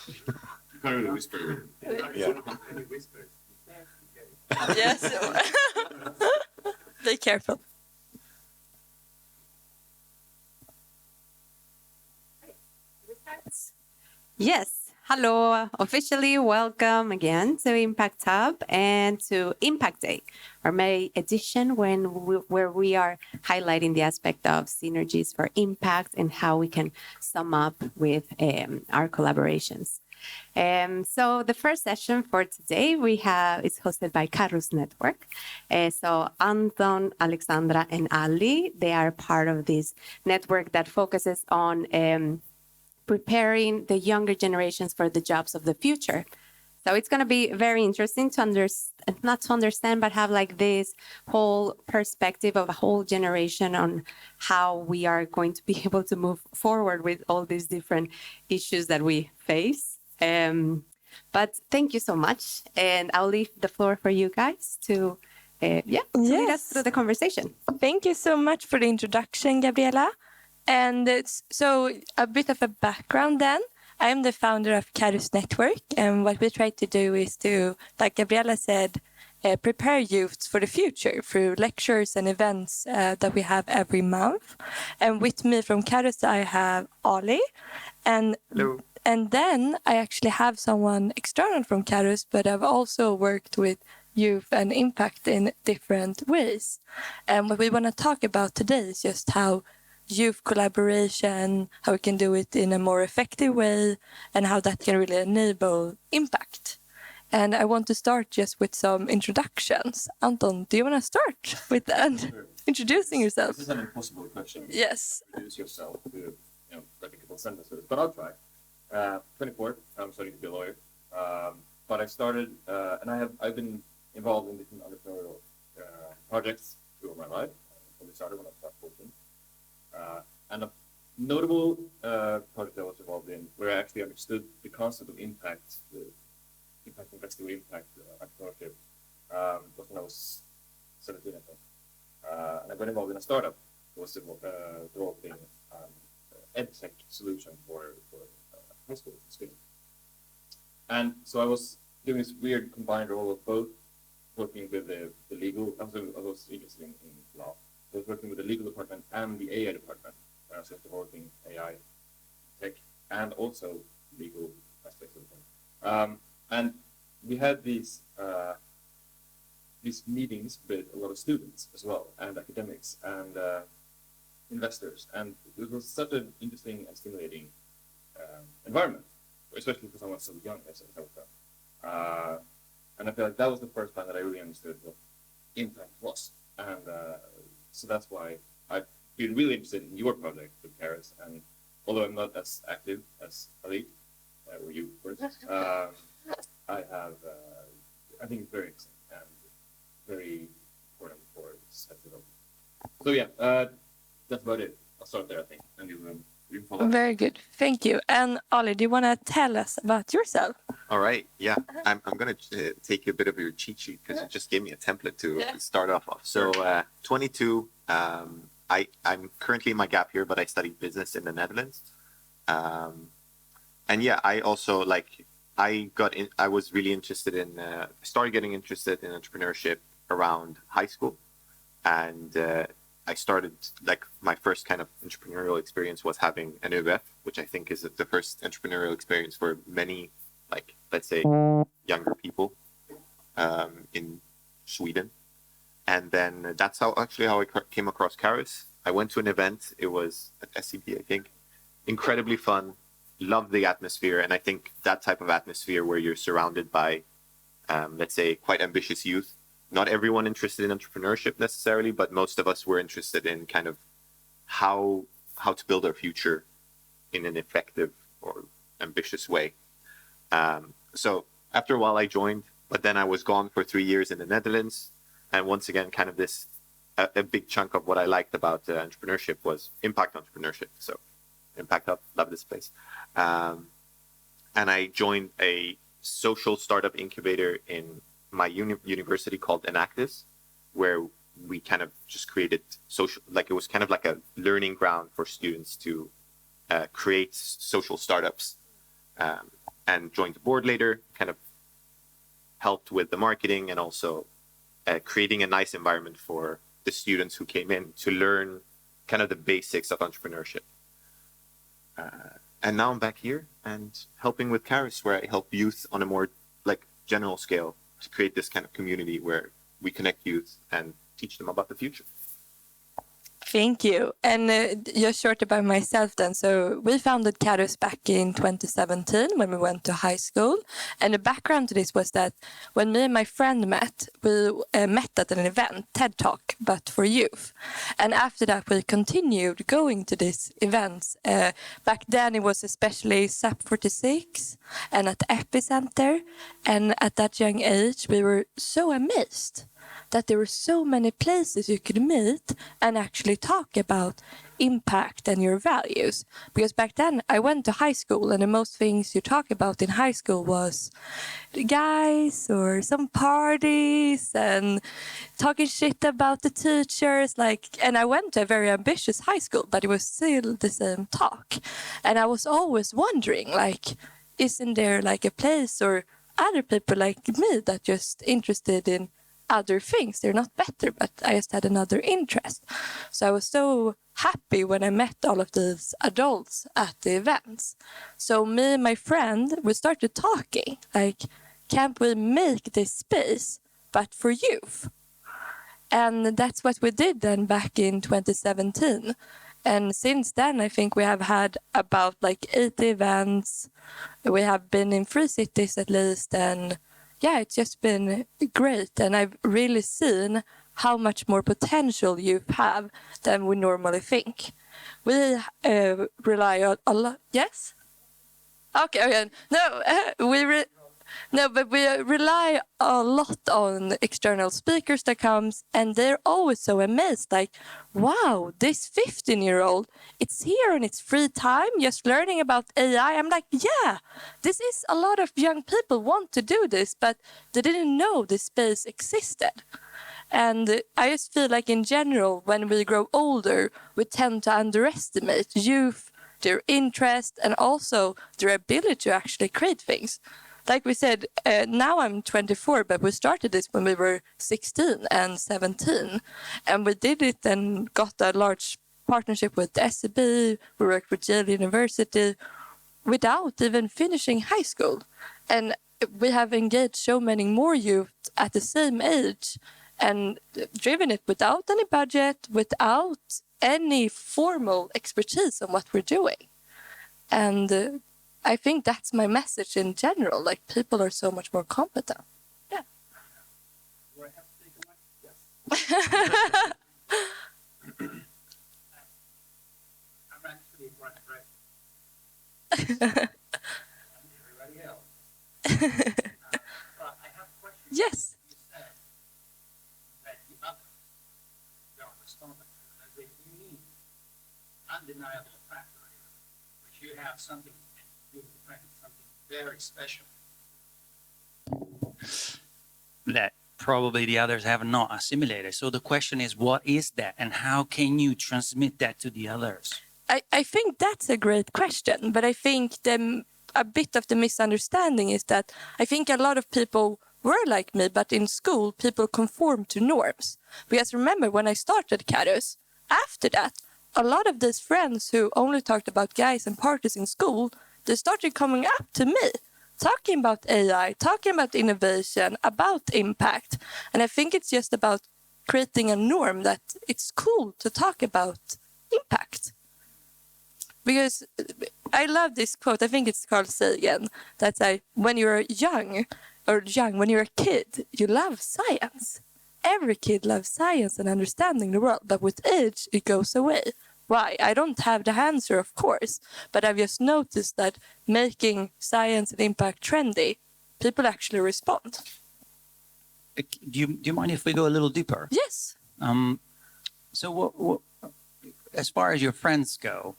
You can't really whisper. Yeah. Yes. Be careful. Yes. Hello. Officially welcome again to Impact Hub and to Impact Day, our May edition where we are highlighting the aspect of synergies for impact and how we can sum up with our collaborations. So the first session for today is hosted by Carrus Network. So Anton, Alexandra, and Ali, they are part of this network that focuses on preparing the younger generations for the jobs of the future. So it's going to be very interesting to understand, but have like this whole perspective of a whole generation on how we are going to be able to move forward with all these different issues that we face. But thank you so much. And I'll leave the floor for you guys to lead us through the conversation. Thank you so much for the introduction, Gabriela. And so a bit of a background then. I am the founder of Carrus Network, and what we try to do is to, like Gabriela said, prepare youths for the future through lectures and events that we have every month. And with me from Carrus, I have Ali. Hello. And then I actually have someone external from Carrus, but I've also worked with youth and impact in different ways. And what we want to talk about today is just how youth collaboration, how we can do it in a more effective way, and how that can really enable impact. And I want to start just with some introductions. Anton, do you want to start with introducing yourself? This is an impossible question. Yes. Introduce yourself to, like a couple sentences, but I'll try. 24, I'm studying to be a lawyer. But I started, and I've been involved in different entrepreneurial projects throughout my life. I probably started when I was about 14. And a notable project I was involved in, where I actually understood the concept of impact, the impact investing, impact entrepreneurship, was when I was 17, I think. And I got involved in a startup that was developing edtech solution for high school students. And so I was doing this weird combined role of both working with the legal, I was interested in law. I was working with the legal department and the AI department. So developing AI tech and also legal aspects of it. And we had these meetings with a lot of students as well, and academics and investors. And it was such an interesting and stimulating environment, especially for someone so young as I was. And I feel like that was the first time that I really understood what impact was. And so that's why I've been really interested in your project with Carrus. And although I'm not as active as Ali, or you first, I think it's very interesting and very important for this development. So yeah, that's about it. I'll start there, I think, and you can follow. Very good. Thank you. And Ali, do you want to tell us about yourself? All right. Yeah, I'm going to take a bit of your cheat sheet because you just gave me a template to start off of. So 22, I'm currently in my gap year, but I studied business in the Netherlands. And yeah, I also I was really interested in, started getting interested in entrepreneurship around high school. And I started, my first kind of entrepreneurial experience was having an ÖF, which I think is the first entrepreneurial experience for many, let's say, younger people in Sweden. And then that's how I came across Carrus. I went to an event. It was at SCB, I think. Incredibly fun. Loved the atmosphere. And I think that type of atmosphere where you're surrounded by, let's say, quite ambitious youth. Not everyone interested in entrepreneurship necessarily, but most of us were interested in kind of how to build our future in an effective or ambitious way. So after a while I joined, but then I was gone for 3 years in the Netherlands. And once again, kind of a big chunk of what I liked about entrepreneurship was impact entrepreneurship. So Impact Hub, love this place. And I joined a social startup incubator in my university called Enactus, where we kind of just created social, it was kind of like a learning ground for students to create social startups. and joined the board later, kind of helped with the marketing and also creating a nice environment for the students who came in to learn kind of the basics of entrepreneurship. And now I'm back here and helping with Carrus, where I help youth on a more like general scale to create this kind of community where we connect youth and teach them about the future. Thank you. And just short about myself then. So we founded Carrus back in 2017 when we went to high school. And the background to this was that when me and my friend met, we met at an event, TED Talk, but for youth. And after that, we continued going to these events. Back then, it was especially SAP 46 and at the Epicenter. And at that young age, we were so amazed that there were so many places you could meet and actually talk about impact and your values. Because back then I went to high school and the most things you talk about in high school was guys or some parties and talking shit about the teachers. And I went to a very ambitious high school, but it was still the same talk. And I was always wondering, isn't there a place or other people like me that just interested in other things? They're not better, but I just had another interest. So I was so happy when I met all of these adults at the events. So me and my friend, we started talking, can't we make this space, but for youth? And that's what we did then back in 2017. And since then, I think we have had about 80 events. We have been in 3 cities at least, and yeah, it's just been great. And I've really seen how much more potential you have than we normally think. We rely on a lot. Yes? Okay. No, but we rely a lot on external speakers that comes, and they're always so amazed. Wow, this 15-year-old, it's here on its free time, just learning about AI. I'm yeah, this is a lot of young people want to do this, but they didn't know this space existed. And I just feel in general, when we grow older, we tend to underestimate youth, their interest, and also their ability to actually create things. Like we said, now I'm 24, but we started this when we were 16 and 17. And we did it and got a large partnership with SEB. We worked with Yale University without even finishing high school. And we have engaged so many more youth at the same age and driven it without any budget, without any formal expertise on what we're doing. And I think that's my message in general. People are so much more competent. Yeah. Do I have to take a mic? Yes. I'm actually right. Everybody else. But I have a question. Yes. You said that the others don't respond as a unique, undeniable factor here, which you have something very special that probably the others have not assimilated. So the question is, what is that, and how can you transmit that to the others? I think that's a great question, but I think a bit of the misunderstanding is that I think a lot of people were like me, but in school, people conform to norms. Because remember, when I started Carrus, after that, a lot of these friends who only talked about guys and parties in school, they started coming up to me, talking about AI, talking about innovation, about impact. And I think it's just about creating a norm that it's cool to talk about impact. Because I love this quote, I think it's Carl Sagan, that's when you're when you're a kid, you love science. Every kid loves science and understanding the world, but with age, it goes away. Why? I don't have the answer, of course, but I've just noticed that making science and impact trendy, people actually respond. Do you mind if we go a little deeper? Yes. So what as far as your friends go,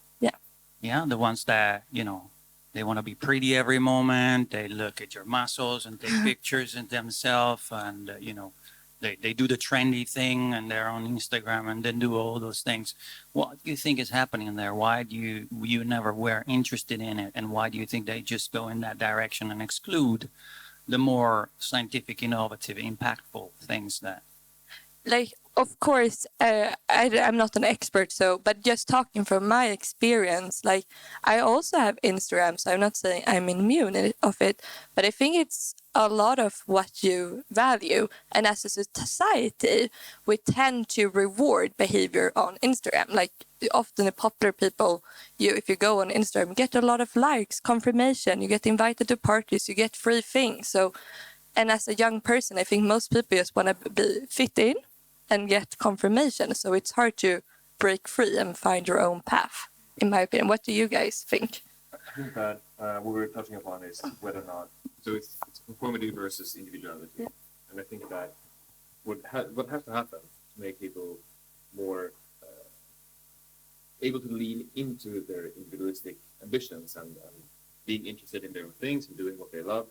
yeah, the ones that, they want to be pretty every moment, they look at your muscles and take pictures of themselves, and, they do the trendy thing and they're on Instagram and then do all those things. What do you think is happening there? Why do you never were interested in it, and why do you think they just go in that direction and exclude the more scientific, innovative, impactful things that? Like, of course, I'm not an expert, but just talking from my experience, like, I also have Instagram, so I'm not saying I'm immune of it, but I think it's a lot of what you value. And as a society, we tend to reward behavior on Instagram. Like, often the popular people, if you go on Instagram, you get a lot of likes, confirmation, you get invited to parties, you get free things. So, and as a young person, I think most people just want to be fit in and get confirmation. So it's hard to break free and find your own path, in my opinion. What do you guys think? I think that what we're touching upon is whether or not, so it's conformity versus individuality. Yeah. And I think that what has to happen to make people more able to lean into their individualistic ambitions and being interested in their own things and doing what they love,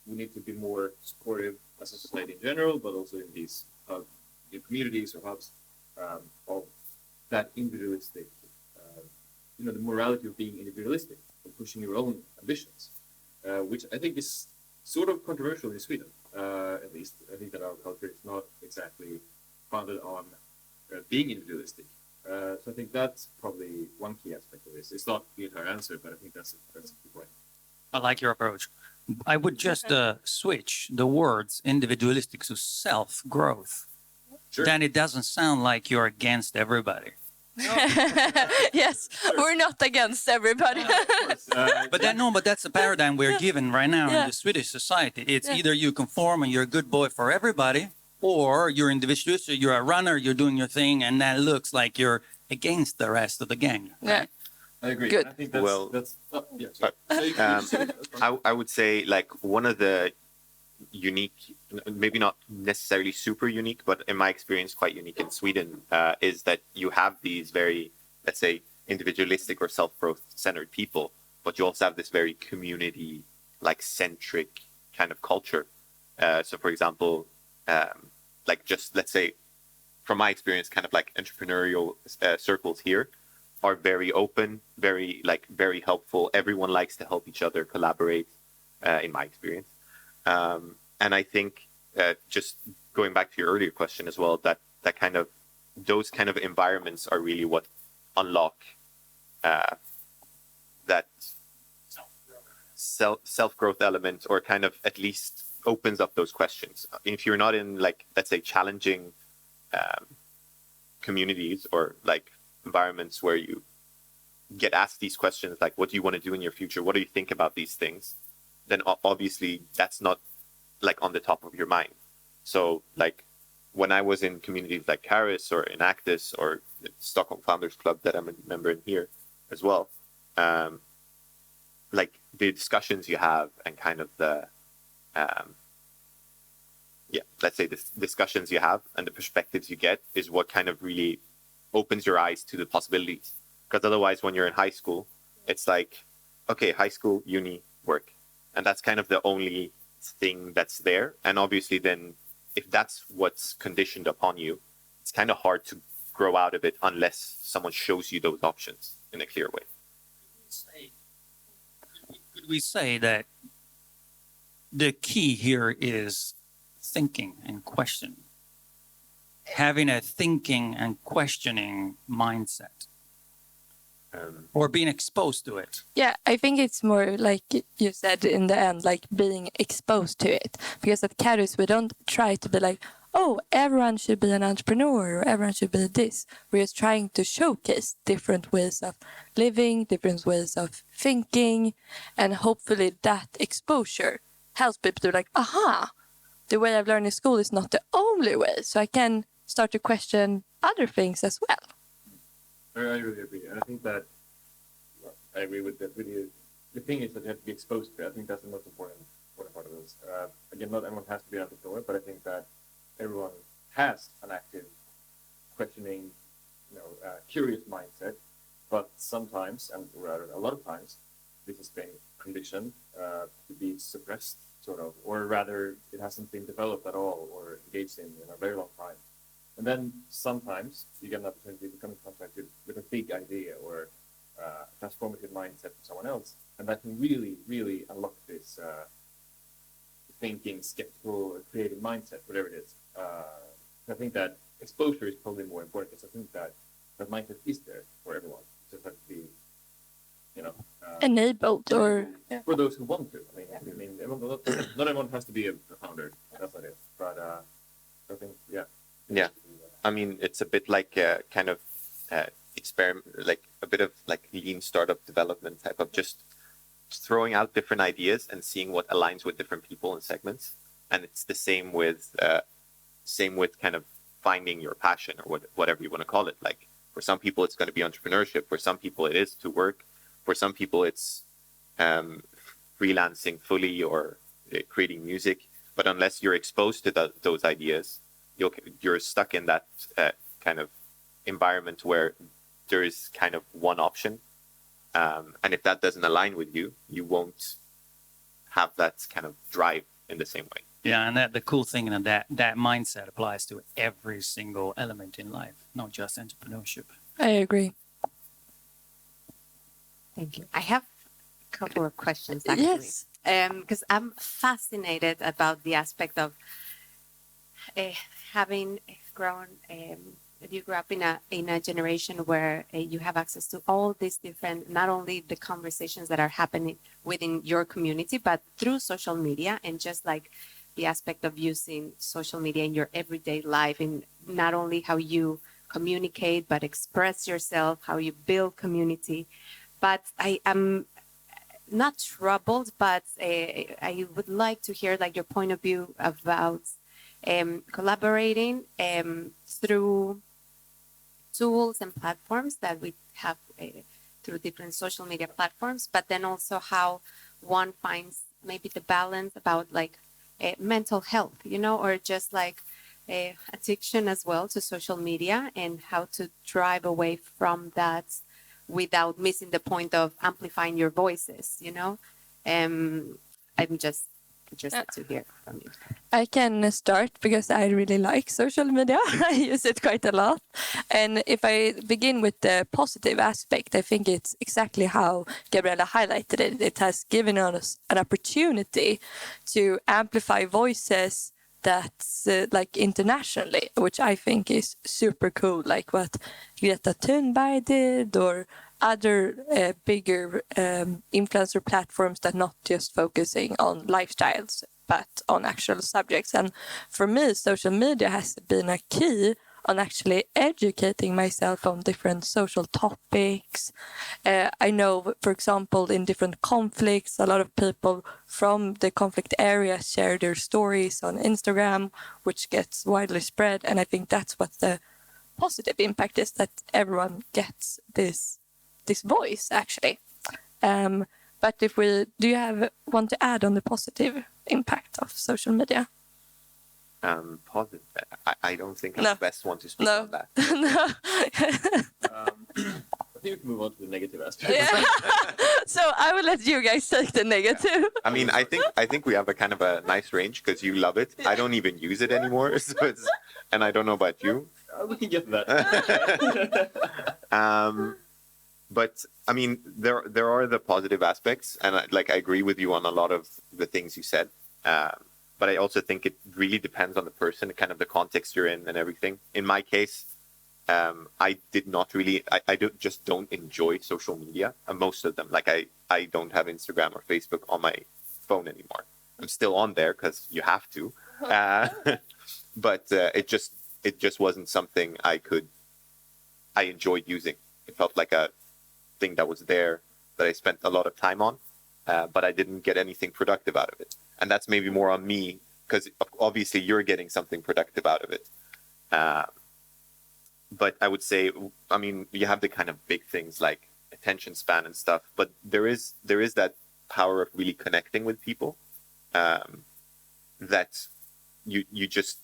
we need to be more supportive as a society in general, but also in these communities or hubs of that individualistic, the morality of being individualistic, of pushing your own ambitions, which I think is sort of controversial in Sweden, at least. I think that our culture is not exactly founded on being individualistic. So I think that's probably one key aspect of this. It's not the entire answer, but I think that's a key point. I like your approach. I would just switch the words individualistic to self-growth. Sure. Then it doesn't sound like you're against everybody. Yes, we're not against everybody. But that's the paradigm we're given right now Yeah. in the Swedish society. It's either you conform and you're a good boy for everybody, or you're individualist, you're a runner, you're doing your thing, and that looks like you're against the rest of the gang. Yeah. I agree. Good. I think that's, Well, I would say, like, one of the unique, maybe not necessarily super unique, but in my experience quite unique in Sweden, is that you have these very, let's say, individualistic or self-growth centered people, but you also have this very community like centric kind of culture. So for example, like, just let's say from my experience, kind of like entrepreneurial circles here are very open, very helpful. Everyone likes to help each other, collaborate, in my experience. And I think, just going back to your earlier question as well, that kind of, those kind of environments are really what unlock that self-growth element, or kind of at least opens up those questions. If you're not in, like, let's say, challenging communities or like environments where you get asked these questions, like, what do you want to do in your future? What do you think about these things? Then obviously that's not like on the top of your mind. So like when I was in communities like Carrus or in Actus or the Stockholm Founders Club that I'm a member in here as well, like the discussions you have and kind of the, let's say the discussions you have and the perspectives you get is what kind of really opens your eyes to the possibilities. Because otherwise, when you're in high school, it's like, okay, high school, uni, work. And that's kind of the only thing that's there. And obviously then, if that's what's conditioned upon you, it's kind of hard to grow out of it unless someone shows you those options in a clear way. Could we say that the key here is thinking and questioning? Having a thinking and questioning mindset. Or being exposed to it. Yeah, I think it's more like you said in the end, like being exposed to it. Because at Carrus, we don't try to be like, oh, everyone should be an entrepreneur or everyone should be this. We're just trying to showcase different ways of living, different ways of thinking, and hopefully that exposure helps people to be like, aha, the way I've learned in school is not the only way. So I can start to question other things as well. I really agree. And I think that I agree with that. Really, the thing is that you have to be exposed to it. I think that's the most important part of this. Again, not everyone has to be an entrepreneur, but I think that everyone has an active, questioning, curious mindset. But sometimes, and rather a lot of times, this has been conditioned to be suppressed. So sort of, or rather, it hasn't been developed at all or engaged in a very long time. And then sometimes you get an opportunity to come in contact with a big idea or transformative mindset from someone else, and that can really, really unlock this thinking, skeptical, creative mindset, whatever it is. I think that exposure is probably more important because I think that mindset is there for everyone. It just has to be, Enabled or for those who want to. I mean, not everyone has to be a founder. That's not it. But I think, yeah. Yeah. I mean, it's a bit like a kind of experiment, like a bit of like lean startup development type of just throwing out different ideas and seeing what aligns with different people and segments. And it's the same with kind of finding your passion or whatever you want to call it. Like for some people, it's going to be entrepreneurship. For some people, it is to work. For some people, it's freelancing fully or creating music. But unless you're exposed to those ideas, you're stuck in that kind of environment where there is kind of one option. And if that doesn't align with you, you won't have that kind of drive in the same way. Yeah, and the cool thing is that mindset applies to every single element in life, not just entrepreneurship. I agree. Thank you. I have a couple of questions actually. Yes. Because I'm fascinated about the aspect of having grown. You grew up in a generation where you have access to all these different, not only the conversations that are happening within your community, but through social media, and just like the aspect of using social media in your everyday life, in not only how you communicate but express yourself, how you build community. But I am not troubled, but I would like to hear like your point of view about collaborating through tools and platforms that we have through different social media platforms, but then also how one finds maybe the balance about like mental health, or just like addiction as well to social media, and how to drive away from that without missing the point of amplifying your voices, I'm just interested to hear from you. I can start because I really like social media. I use it quite a lot. And if I begin with the positive aspect, I think it's exactly how Gabriella highlighted it. It has given us an opportunity to amplify voices that's like internationally, which I think is super cool, like what Greta Thunberg did, or other bigger influencer platforms that not just focusing on lifestyles but on actual subjects. And for me, social media has been a key on actually educating myself on different social topics. I know, for example, in different conflicts, a lot of people from the conflict area share their stories on Instagram, which gets widely spread. And I think that's what the positive impact is, that everyone gets this voice, actually. But do you want to add on the positive impact of social media? Positive. I don't think I'm No. the best one to speak No. on that. No. I think we can move on to the negative aspect. Yeah. So I will let you guys take the negative. I mean, I think we have a kind of a nice range because you love it. I don't even use it anymore, and I don't know about you. We can get to that. But I mean, there are the positive aspects, and I agree with you on a lot of the things you said. But I also think it really depends on the person, kind of the context you're in, and everything. In my case, I did not really. I don't enjoy social media. Most of them, I don't have Instagram or Facebook on my phone anymore. I'm still on there because you have to, but it just wasn't something I enjoyed using. It felt like a thing that was there that I spent a lot of time on, but I didn't get anything productive out of it. And that's maybe more on me, because obviously you're getting something productive out of it. But I would say, I mean, you have the kind of big things like attention span and stuff, but there is that power of really connecting with people, that you just,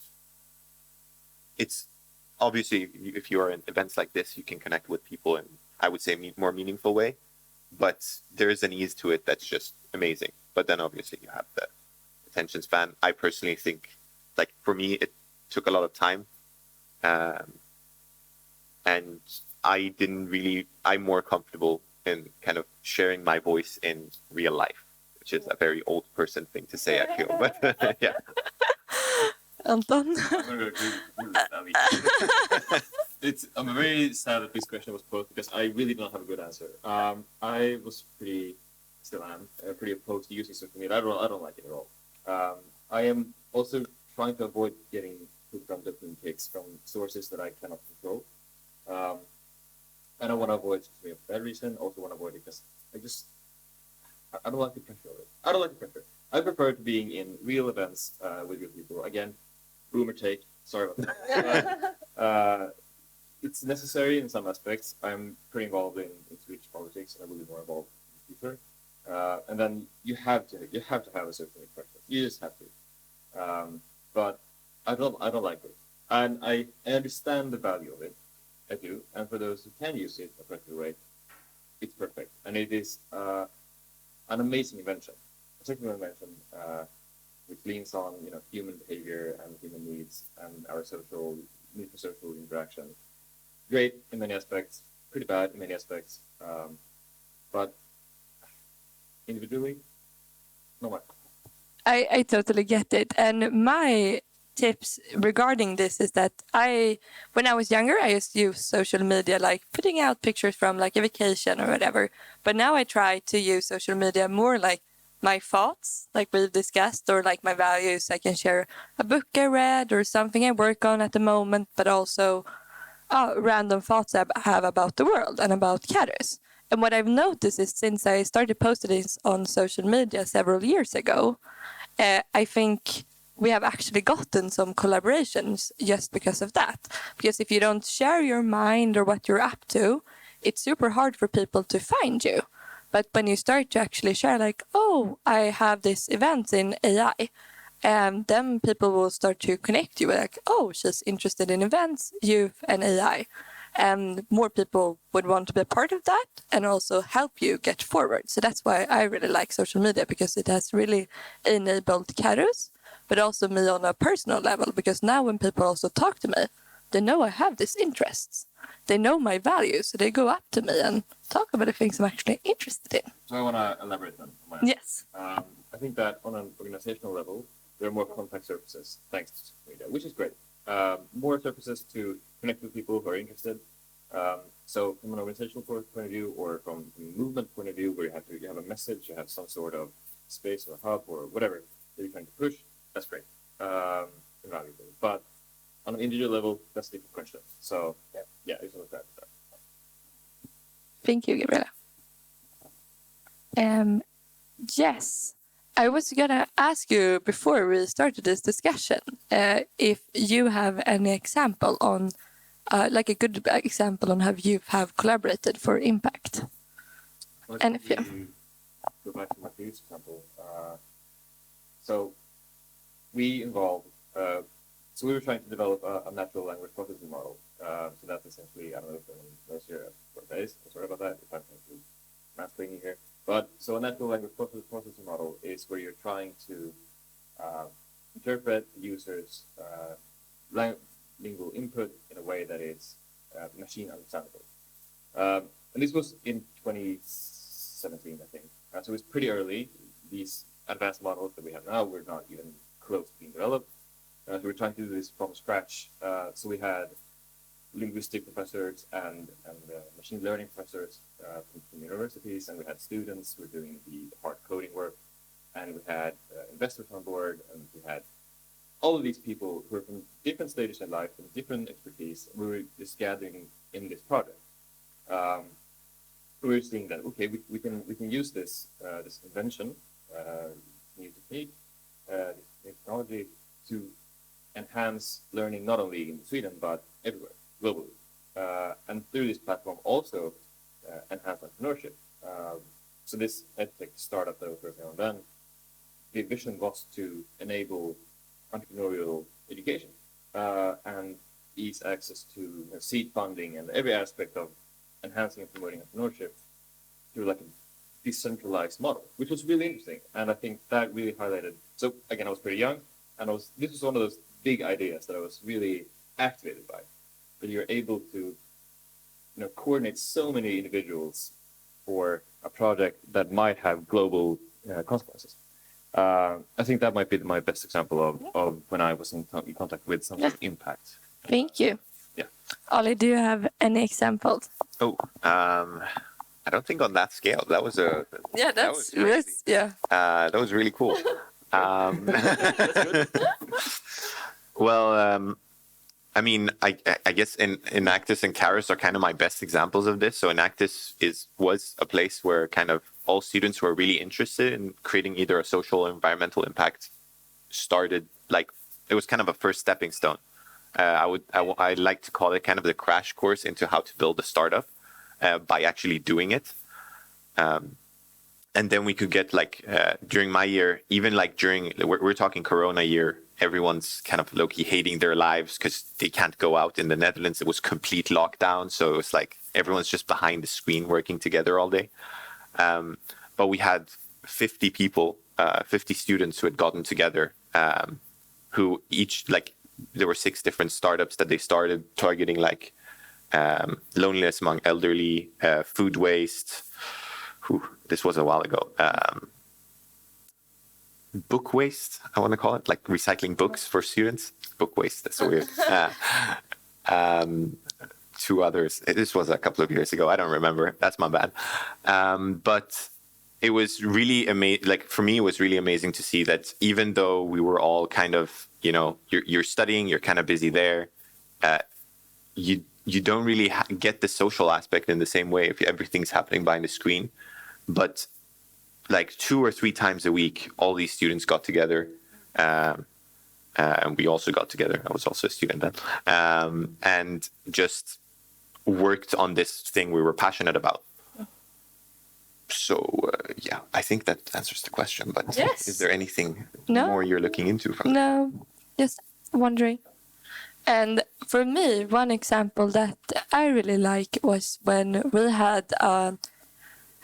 it's obviously if you are in events like this, you can connect with people in, I would say, more meaningful way, but there is an ease to it that's just amazing. But then obviously you have the attention span. I personally think, like for me, it took a lot of time, and I didn't really. I'm more comfortable in kind of sharing my voice in real life, which is a very old person thing to say, I feel. But yeah. Anton? I'm gonna agree with you with Ali. I'm very sad that this question was posed because I really don't have a good answer. I was still am, pretty opposed to using social media. I don't like it at all. I am also trying to avoid getting hooked on different kicks from sources that I cannot control. I don't want to avoid social media for that reason. Also want to avoid it because I don't like the pressure of it. I don't like the pressure. I prefer to being in real events with real people. Again, boomer take. Sorry about that. But, it's necessary in some aspects. I'm pretty involved in Swedish politics, and I will be more involved in the future. And then you have to have a social media presence. You just have to. But I don't like it, and I understand the value of it. I do, and for those who can use it effectively, it's perfect, and it is an amazing invention, a technical invention which leans on human behavior and human needs and our need for social interaction. Great in many aspects, pretty bad in many aspects, but individually, not much. I totally get it. And my tips regarding this is that when I was younger, I used to use social media, like putting out pictures from like a vacation or whatever. But now I try to use social media more like my thoughts, like we've discussed, or like my values. I can share a book I read or something I work on at the moment, but also random thoughts I have about the world and about Carrus. And what I've noticed is since I started posting this on social media several years ago, I think we have actually gotten some collaborations just because of that. Because if you don't share your mind or what you're up to, it's super hard for people to find you. But when you start to actually share, like, oh, I have this event in AI, and then people will start to connect you with, like, oh, she's interested in events, youth, and AI. And more people would want to be a part of that and also help you get forward. So that's why I really like social media, because it has really enabled Carrus, but also me on a personal level, because now when people also talk to me, they know I have these interests. They know my values, so they go up to me and talk about the things I'm actually interested in. So I want to elaborate on my Yes. I think that on an organizational level, there are more contact surfaces thanks to social media, which is great. More surfaces to connect with people who are interested. So from an organizational point of view, or from a movement point of view, where you have a message, you have some sort of space or hub or whatever that you're trying to push, that's great, invaluable. But on an individual level, that's a different question. So yeah, it's not that. Thank you, Gabriela. Yes, I was gonna ask you before we started this discussion if you have any example on, like a good example on how you have collaborated for impact. And if you Go back to my previous example. So we involved. So we were trying to develop a natural language processing model. So that's essentially, I don't know if anyone knows here what that is. I'm sorry about that if I'm mansplaining here. But so a natural language processing model is where you're trying to interpret the user's lingual input in a way that is machine understandable. And this was in 2017, I think. So it's pretty early. These advanced models that we have now were not even close to being developed. So we're trying to do this from scratch. So we had linguistic professors and machine learning professors from universities, and we had students who were doing the hard coding work, and we had investors on board, and we had all of these people who were from different stages in life and different expertise. We were just gathering in this project. We were seeing that we can use this invention, new technique, this technology to enhance learning not only in Sweden but everywhere globally, and through this platform also enhance entrepreneurship. So this edtech startup that was working on then, the vision was to enable entrepreneurial education and ease access to seed funding and every aspect of enhancing and promoting entrepreneurship through like a decentralized model, which was really interesting. And I think that really highlighted. So again, I was pretty young, and this was one of those big ideas that I was really activated by. That you're able to, coordinate so many individuals for a project that might have global consequences. I think that might be my best example of when I was in contact with some sort of impact. Thank you. Yeah. Ollie, do you have any examples? Oh, I don't think on that scale. That was Yeah, that was crazy. yeah. That was really cool. Well, I mean, I guess Enactus and Carrus are kind of my best examples of this. So Enactus was a place where kind of all students who are really interested in creating either a social or environmental impact started, like, it was kind of a first stepping stone. I like to call it kind of the crash course into how to build a startup by actually doing it. And then we could get during my year, even like we're talking Corona year, everyone's kind of low-key hating their lives because they can't go out. In the Netherlands, it was complete lockdown. So it was like everyone's just behind the screen working together all day. But we had 50 people, 50 students who had gotten together, who each, there were 6 different startups that they started targeting loneliness among elderly, food waste. This was a while ago. Book waste, I want to call it, like recycling books for students. Book waste, that's so weird. 2 others. This was a couple of years ago. I don't remember. That's my bad. But it was really amazing. For me, it was really amazing to see that even though we were all kind of, you're studying, you're kind of busy there, you don't really get the social aspect in the same way if everything's happening behind the screen. But 2 or 3 times a week, all these students got together. And we also got together. I was also a student then. And just worked on this thing we were passionate about. So, yeah, I think that answers the question. But Yes. Is there anything No. more you're looking into from that? No, just wondering. And for me, one example that I really like was when we had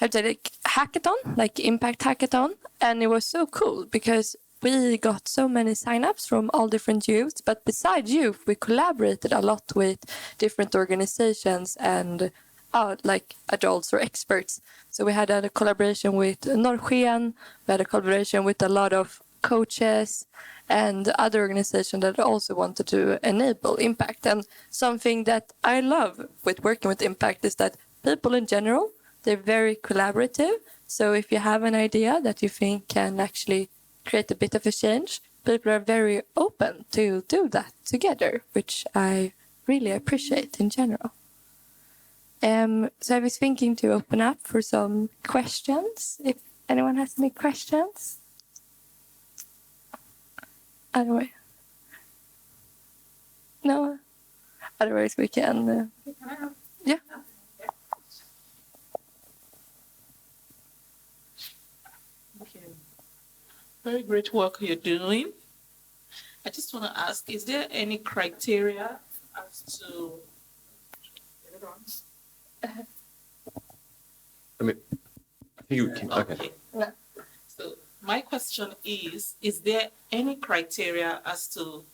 hackathon, like impact hackathon, and it was so cool because we got so many signups from all different youths. But besides youth, we collaborated a lot with different organizations and adults or experts. So we had a collaboration with Norrsken, we had a collaboration with a lot of coaches and other organizations that also wanted to enable impact. And something that I love with working with impact is that people in general, they're very collaborative. So if you have an idea that you think can actually create a bit of a change, people are very open to do that together, which I really appreciate in general. So I was thinking to open up for some questions, if anyone has any questions. Otherwise, no. Otherwise, we can. Yeah. Okay. Very great work you're doing. I just want to ask, is there any criteria as to... I mean, I think you can. Okay. So my question is there any criteria as to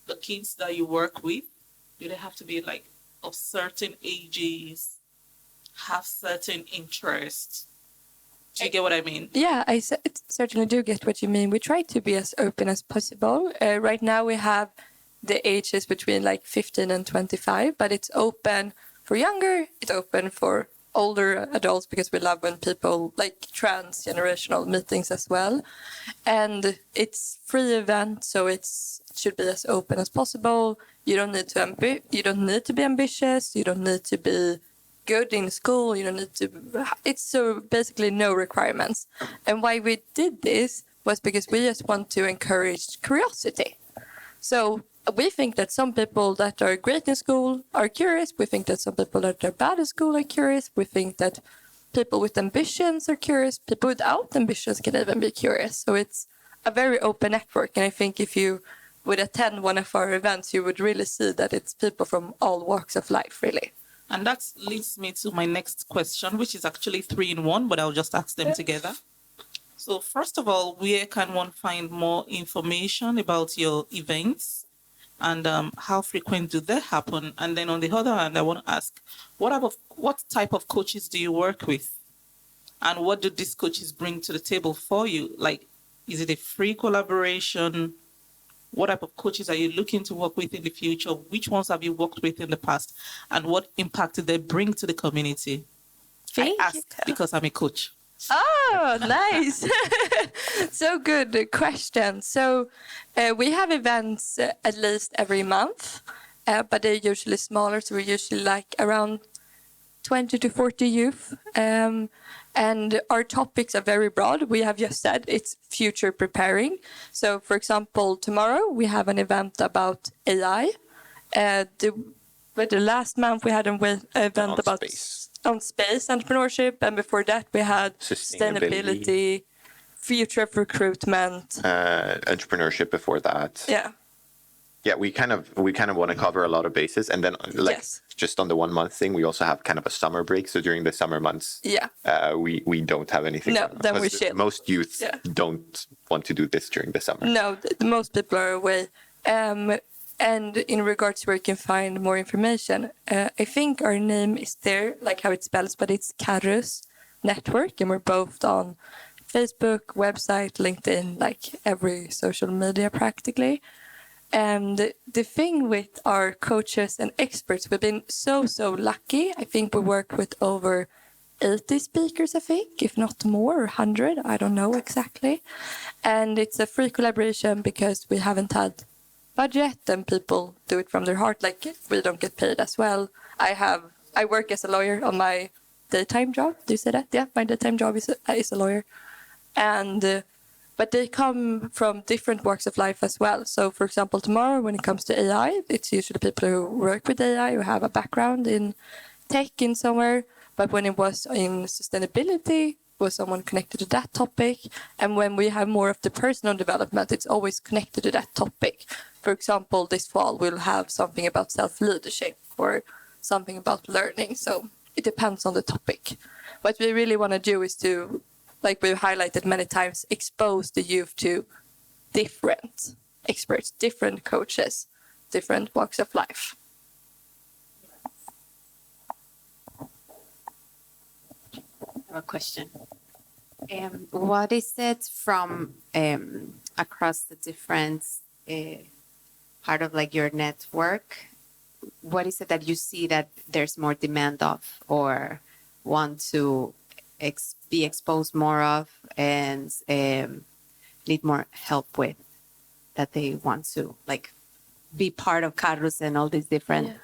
the kids that you work with? Do they have to be of certain ages, have certain interests? Do you get what I mean? Yeah, I certainly do get what you mean. We try to be as open as possible. Right now we have the ages between 15 and 25, but it's open for younger, it's open for older adults because we love when people trans-generational meetings as well. And it's free event, so it should be as open as possible. You don't need to be ambitious, you don't need to be good in school, you don't need to... It's so basically no requirements. And why we did this was because we just want to encourage curiosity. So we think that some people that are great in school are curious. We think that some people that are bad at school are curious. We think that people with ambitions are curious. People without ambitions can even be curious. So it's a very open network. And I think if you would attend one of our events, you would really see that it's people from all walks of life, really. And that leads me to my next question, which is actually 3 in 1, but I'll just ask them together. So first of all, where can one find more information about your events, and how frequent do they happen? And then on the other hand, I want to ask, what type of coaches do you work with? And what do these coaches bring to the table for you? Like, is it a free collaboration? What type of coaches are you looking to work with in the future? Which ones have you worked with in the past? And what impact did they bring to the community? Thank I ask you. because I'm a coach. Oh, nice. So good question. So we have events at least every month, but they're usually smaller. So we're usually like around 20 to 40 youth. And our topics are very broad. We have just said it's future preparing. So, for example, tomorrow we have an event about AI. But the last month we had an event about space entrepreneurship, and before that we had sustainability, future of recruitment, entrepreneurship before that. Yeah, we kind of want to cover a lot of bases, and then just on the 1 month thing, we also have kind of a summer break. So during the summer months, we don't have anything. No, then we chill. Most youth don't want to do this during the summer. No, most people are away. And in regards to where you can find more information, I think our name is there, like how it spells, but it's Carrus Network, and we're both on Facebook, website, LinkedIn, like every social media practically. And the thing with our coaches and experts, we've been so lucky. I think we work with over 80 speakers, I think, if not more, or 100, I don't know exactly. And it's a free collaboration because we haven't had budget and people do it from their heart. Like, we don't get paid as well. I work as a lawyer on my daytime job. Do you say that? Yeah, my daytime job is a lawyer. And but they come from different walks of life as well. So, for example, tomorrow when it comes to AI, it's usually people who work with AI, who have a background in tech in somewhere. But when it was in sustainability, was someone connected to that topic. And when we have more of the personal development, it's always connected to that topic. For example, this fall we'll have something about self-leadership or something about learning. So it depends on the topic. What we really want to do is to, like we've highlighted many times, expose the youth to different experts, different coaches, different walks of life. I have a question. What is it from across the different part of like your network? What is it that you see that there's more demand of or want to be exposed more of and need more help with, that they want to like be part of Carrus and all these different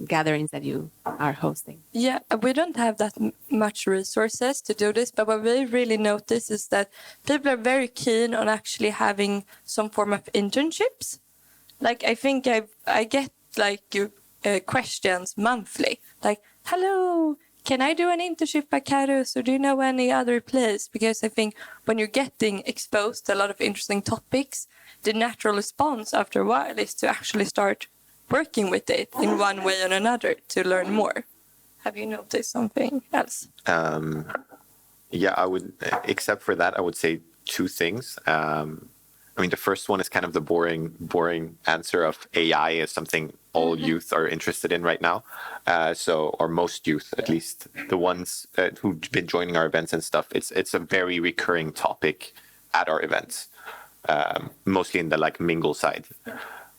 gatherings that you are hosting? Yeah, we don't have that much resources to do this, but what we really notice is that people are very keen on actually having some form of internships. Like, I think I get like questions monthly, like, hello, can I do an internship at Carrus, or do you know any other place? Because I think when you're getting exposed to a lot of interesting topics, the natural response after a while is to actually start working with it in one way or another to learn more. Have you noticed something else? Yeah, I would, except for that, I would say two things. I mean, the first one is kind of the boring answer of AI is something all youth are interested in right now. Or most youth, at least the ones who've been joining our events and stuff, it's a very recurring topic at our events, mostly in the like mingle side.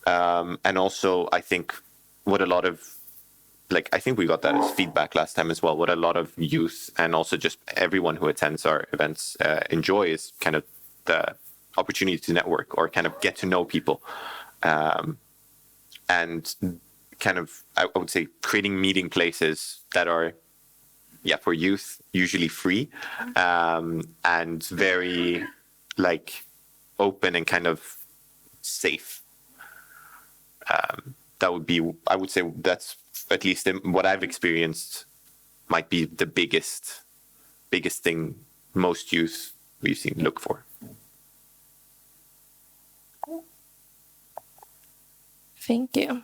And also, I think what a lot of, like, I think we got that as feedback last time as well. What a lot of youth and also just everyone who attends our events enjoy is kind of the opportunity to network or kind of get to know people. And kind of, I would say, creating meeting places that are, for youth, usually free, and very, like, open and kind of safe. That would be, I would say that's, at least in what I've experienced, might be the biggest thing most youth we've seen look for. Thank you.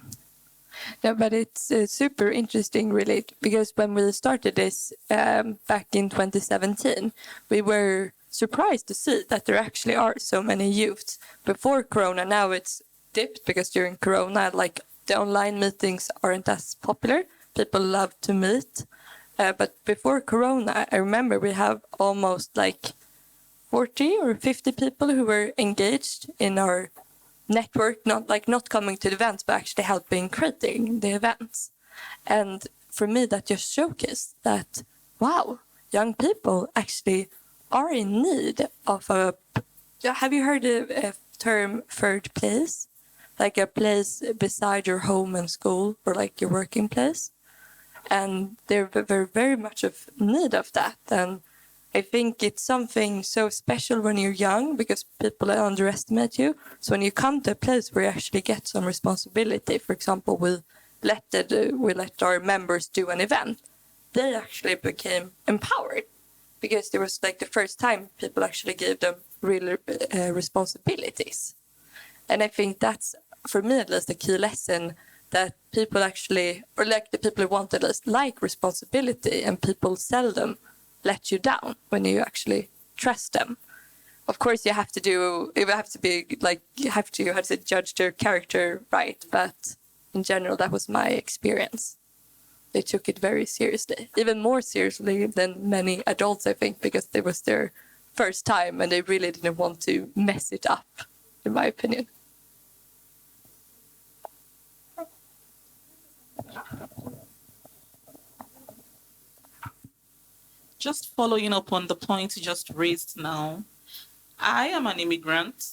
No, but it's super interesting, really, because when we started this back in 2017, we were surprised to see that there actually are so many youths. Before Corona, now it's dipped because during Corona, like the online meetings aren't as popular. People love to meet. But before Corona, I remember we have almost like 40 or 50 people who were engaged in our network, not coming to the events, but actually helping creating the events. And for me, that just showcased that, wow, young people actually are in need of a... Have you heard a term third place? Like a place beside your home and school, or like your working place? And they're very, very much of need of that. And I think it's something so special when you're young because people underestimate you. So when you come to a place where you actually get some responsibility, for example, we let our members do an event, they actually became empowered because there was like the first time people actually gave them real responsibilities. And I think that's, for me at least, a key lesson that people actually, or like the people who want at least like responsibility, and people seldom let you down when you actually trust them. Of course, you have to judge their character right, but in general, that was my experience. They took it very seriously, even more seriously than many adults, I think, because it was their first time and they really didn't want to mess it up, in my opinion. Just following up on the point you just raised now, I am an immigrant.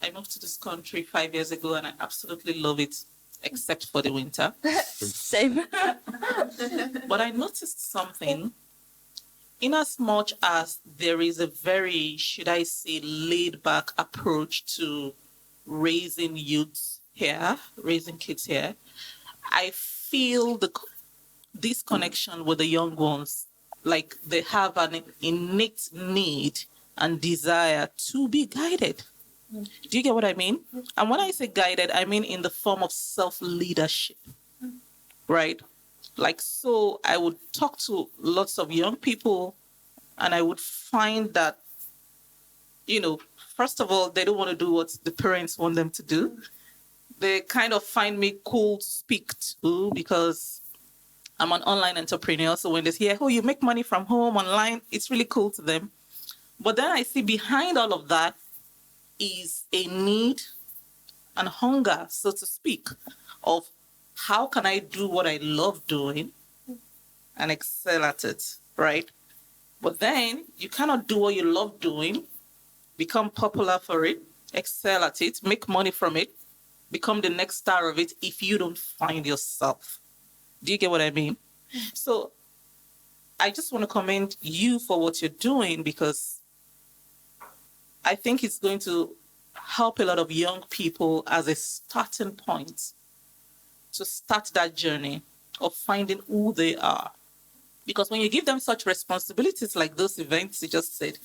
I moved to this country 5 years ago and I absolutely love it, except for the winter. Same. But I noticed something. In as much as there is a very, should I say, laid back approach to raising youths here, raising kids here, I feel this connection with the young ones, like they have an innate need and desire to be guided. Do you get what I mean? And when I say guided, I mean in the form of self-leadership, right? Like, so I would talk to lots of young people and I would find that, first of all, they don't want to do what the parents want them to do. They kind of find me cool to speak to because I'm an online entrepreneur. So when they hear, oh, you make money from home online, it's really cool to them. But then I see behind all of that is a need and hunger, so to speak, of how can I do what I love doing and excel at it, right? But then you cannot do what you love doing, become popular for it, excel at it, make money from it, become the next star of it if you don't find yourself. Do you get what I mean? So I just want to commend you for what you're doing because I think it's going to help a lot of young people as a starting point to start that journey of finding who they are. Because when you give them such responsibilities like those events you just said,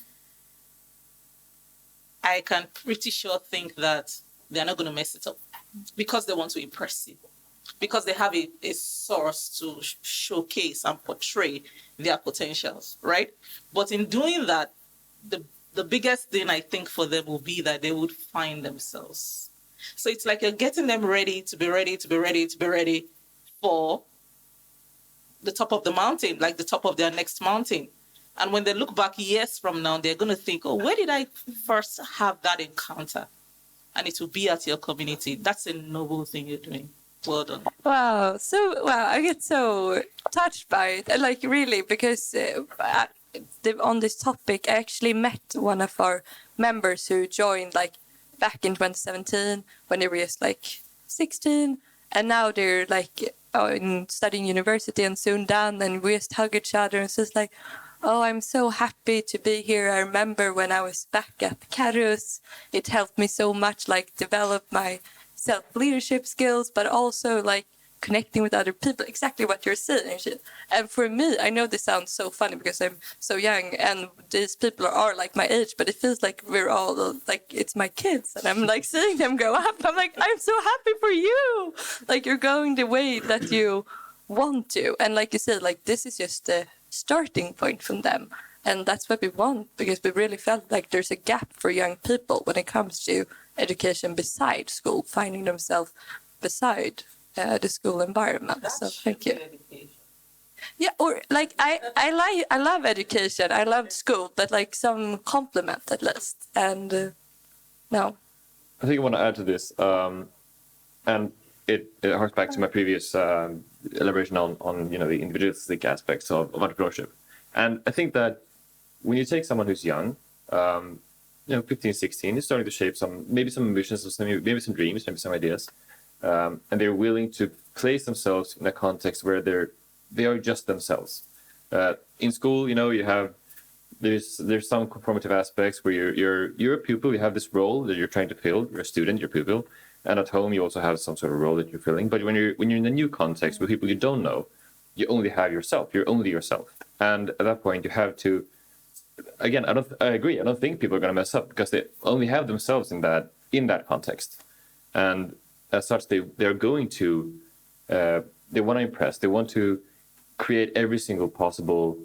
I can pretty sure think that they're not going to mess it up because they want to impress you, because they have a source to showcase and portray their potentials, right? But in doing that, the biggest thing I think for them will be that they would find themselves. So it's like you're getting them ready to be ready for the top of the mountain, like the top of their next mountain. And when they look back years from now, they're going to think, oh, where did I first have that encounter? And it will be at your community. That's a noble thing you're doing. Well done. Wow. I get so touched by it. And like really, because on this topic, I actually met one of our members who joined like back in 2017 when they were just like 16. And now they're like studying university and soon done. And we just hug each other. And it's just like, oh, I'm so happy to be here. I remember when I was back at Carrus, it helped me so much, like develop my self-leadership skills, but also like connecting with other people, exactly what you're saying and shit. And for me, I know this sounds so funny because I'm so young and these people are like my age, but it feels like we're all like, it's my kids and I'm like seeing them grow up. I'm like, I'm so happy for you. Like you're going the way that you want to. And like you said, like this is just the starting point from them. And that's what we want, because we really felt like there's a gap for young people when it comes to education beside school, finding themselves beside the school environment. So thank you. Yeah, or like I love education. I love school, but like some compliment at least. And no. I think I want to add to this, and it harks back to my previous elaboration on the individualistic aspects of entrepreneurship. And I think that when you take someone who's young, 15, 16, is starting to shape maybe some ambitions, maybe some dreams, maybe some ideas, and they're willing to place themselves in a context where they are just themselves. In school, you have there's some conformative aspects where you're a pupil, you have this role that you're trying to fill, you're a student, you're a pupil, and at home you also have some sort of role that you're filling. But when you're in a new context with people you don't know, you only have yourself. You're only yourself, and at that point you have to. Again, I agree. I don't think people are going to mess up because they only have themselves in that context, and as such, they're going to they want to impress. They want to create every single possible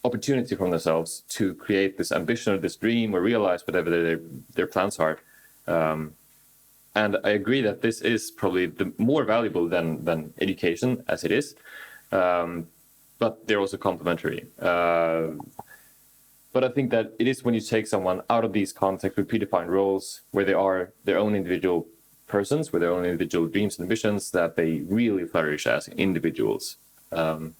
opportunity for themselves to create this ambition or this dream or realize whatever their plans are. And I agree that this is probably the more valuable than education as it is. But they're also complementary. But I think that it is when you take someone out of these contexts with predefined roles, where they are their own individual persons, with their own individual dreams and ambitions, that they really flourish as individuals. So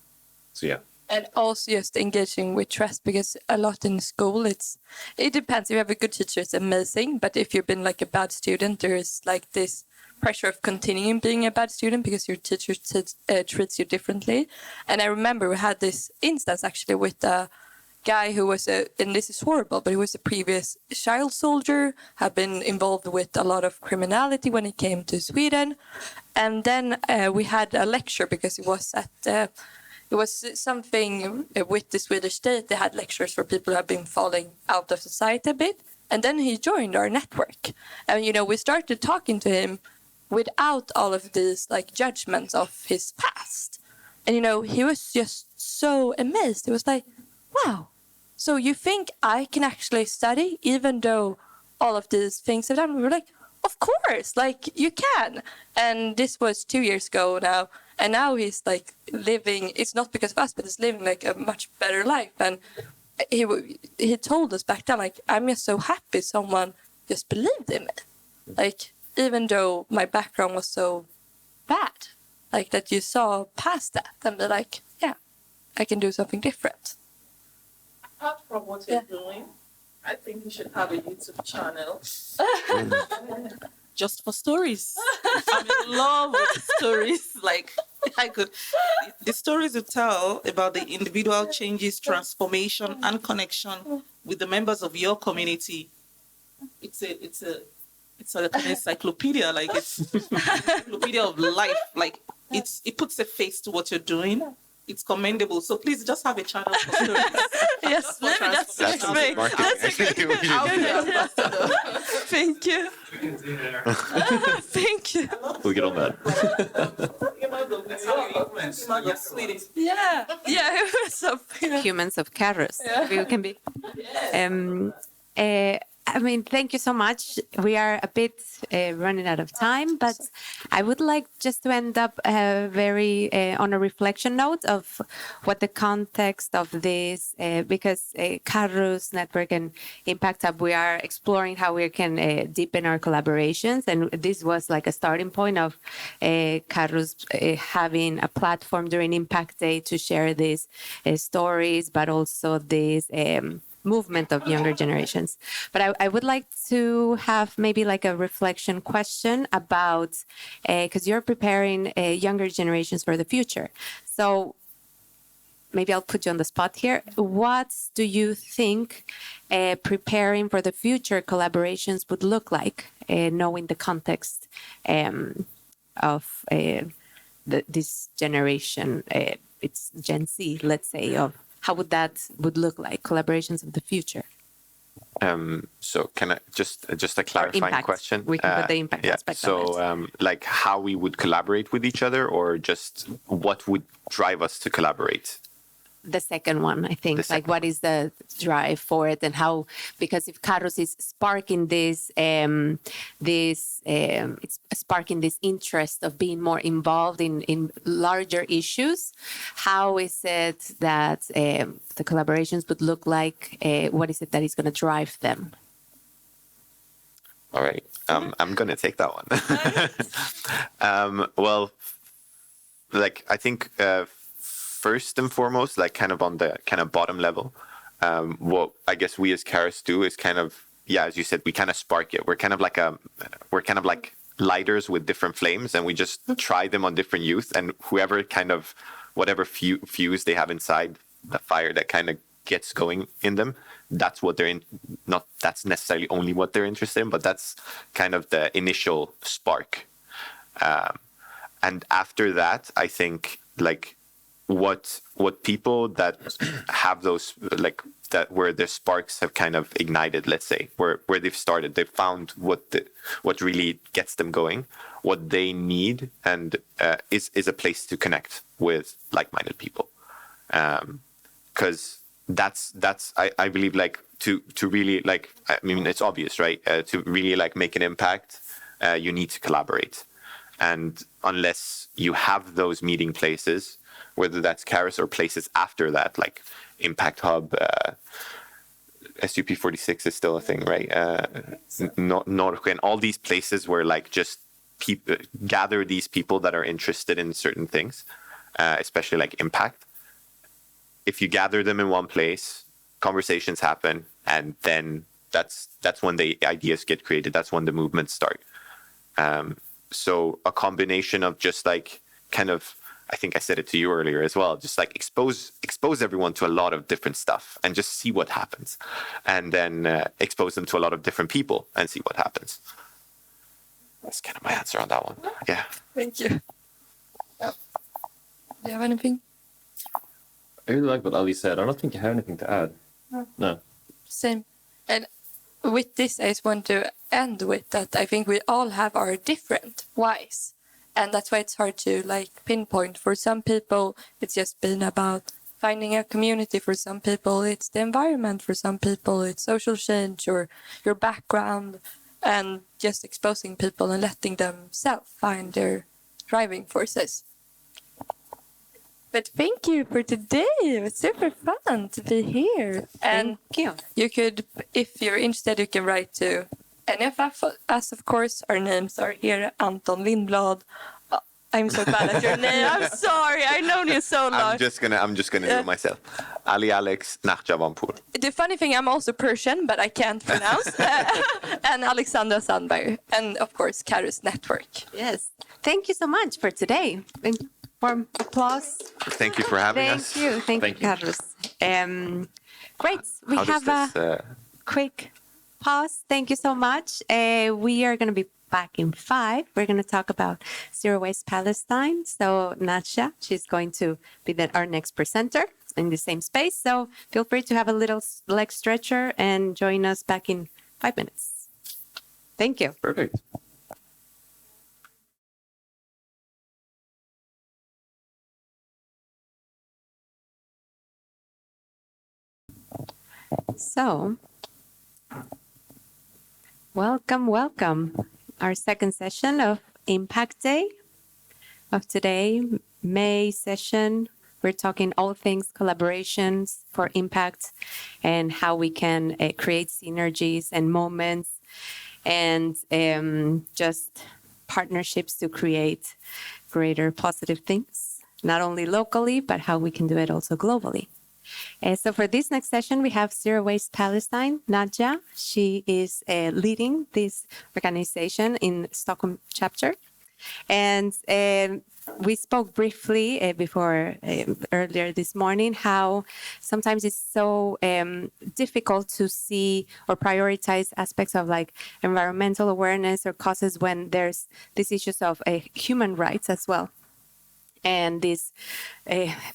yeah. And also just engaging with trust, because a lot in school, it depends. If you have a good teacher, it's amazing. But if you've been like a bad student, there is like this pressure of continuing being a bad student because your teacher treats you differently. And I remember we had this instance actually with a guy who was and this is horrible, but he was a previous child soldier, had been involved with a lot of criminality when he came to Sweden. And then we had a lecture because it was it was something with the Swedish state. They had lectures for people who have been falling out of society a bit. And then he joined our network. And, we started talking to him without all of these like judgments of his past. And, he was just so amazed. He was like, wow, so you think I can actually study even though all of these things have done? We were like, of course, like you can. And this was 2 years ago now. And now he's like living, it's not because of us, but he's living like a much better life. And he told us back then, like, I'm just so happy someone just believed in me. Like, even though my background was so bad, like that you saw past that and be like, yeah, I can do something different. Apart from what you're doing, I think you should have a YouTube channel. Just for stories. I'm in love with stories. Like, the stories you tell about the individual changes, transformation, and connection with the members of your community. It's like an encyclopedia. Like, it's an encyclopedia of life. Like, it puts a face to what you're doing. It's commendable. So please just have a channel for stories. Yes, maybe that's great. That's a good Thank you. Thank you. We'll get on that. Yeah. So, Humans of Carrus. We can be. Thank you so much. We are a bit running out of time, but I would like just to end up very on a reflection note of what the context of this, because Carrus Network and Impact Hub, we are exploring how we can deepen our collaborations. And this was like a starting point of Carrus having a platform during Impact Day to share these stories, but also this movement of younger generations. But I would like to have maybe like a reflection question about, because you're preparing younger generations for the future. So maybe I'll put you on the spot here. What do you think preparing for the future collaborations would look like, knowing the context of this generation? It's Gen Z, let's say. Of how would that look like? Collaborations of the future. So can I just a clarifying impact. question? We can put the impact aspect of it. So like how we would collaborate with each other, or just what would drive us to collaborate? The second one, I think, The like second what is the drive for it, and how? Because if Carrus is sparking this, it's sparking this interest of being more involved in larger issues. How is it that the collaborations would look like? What is it that is going to drive them? All right, I'm gonna take that one. Well, like I think. First and foremost, like kind of on the kind of bottom level, what I guess we as Carrus do is kind of, yeah, as you said, we kind of spark it. We're kind of like lighters with different flames, and we just try them on different youth, and whoever kind of, whatever fuse they have inside the fire that kind of gets going in them, that's what they're in. Not that's necessarily only what they're interested in, but that's kind of the initial spark. And after that, I think like what people that have those like that where their sparks have kind of ignited, let's say, where they've started, they've found what really gets them going, what they need, and is a place to connect with like-minded people, because that's I believe like to really like, I mean it's obvious, right? To really like make an impact, you need to collaborate, and unless you have those meeting places, whether that's Carrus or places after that, like Impact Hub, SUP 46 is still a thing, right? Norque, and all these places where like just people gather these people that are interested in certain things, especially like impact. If you gather them in one place, conversations happen, and then that's when the ideas get created. That's when the movements start. So a combination of just like kind of, I think I said it to you earlier as well, just like expose everyone to a lot of different stuff and just see what happens, and then expose them to a lot of different people and see what happens. That's kind of my answer on that one. Yeah. Thank you. Yeah. Do you have anything? I really like what Ali said. I don't think you have anything to add. No. Same. And with this, I just want to end with that. I think we all have our different whys. And that's why it's hard to like pinpoint. For some people, it's just been about finding a community. For some people, it's the environment. For some people, it's social change or your background, and just exposing people and letting themselves find their driving forces. But thank you for today. It was super fun to be here. And Thank you. you could, if you're interested, you can write to any of us, of course. Our names are here. Anton Lindblad. I'm so bad at your name. I'm sorry. I've known you so long. I'm just gonna do it myself. Ali Alex Najla Vanpour. The funny thing, I'm also Persian, but I can't pronounce. And Alexandra Sandberg. And of course, Carrus Network. Yes. Thank you so much for today. And warm applause. Thank you for having us. Thank you. Thank you, Carrus. Great. We How have does a this, quick pause. Thank you so much. We are going to be back in 5. We're going to talk about Zero Waste Palestine. So Najla, she's going to be our next presenter in the same space. So feel free to have a little leg stretcher and join us back in 5 minutes. Thank you. Perfect. So, welcome. Our second session of Impact Day of today, May session. We're talking all things collaborations for impact and how we can create synergies and moments and just partnerships to create greater positive things, not only locally, but how we can do it also globally. So for this next session, we have Zero Waste Palestine, Najla. She is leading this organization in Stockholm chapter. And we spoke briefly before earlier this morning how sometimes it's so difficult to see or prioritize aspects of like environmental awareness or causes when there's these issues of human rights as well. And this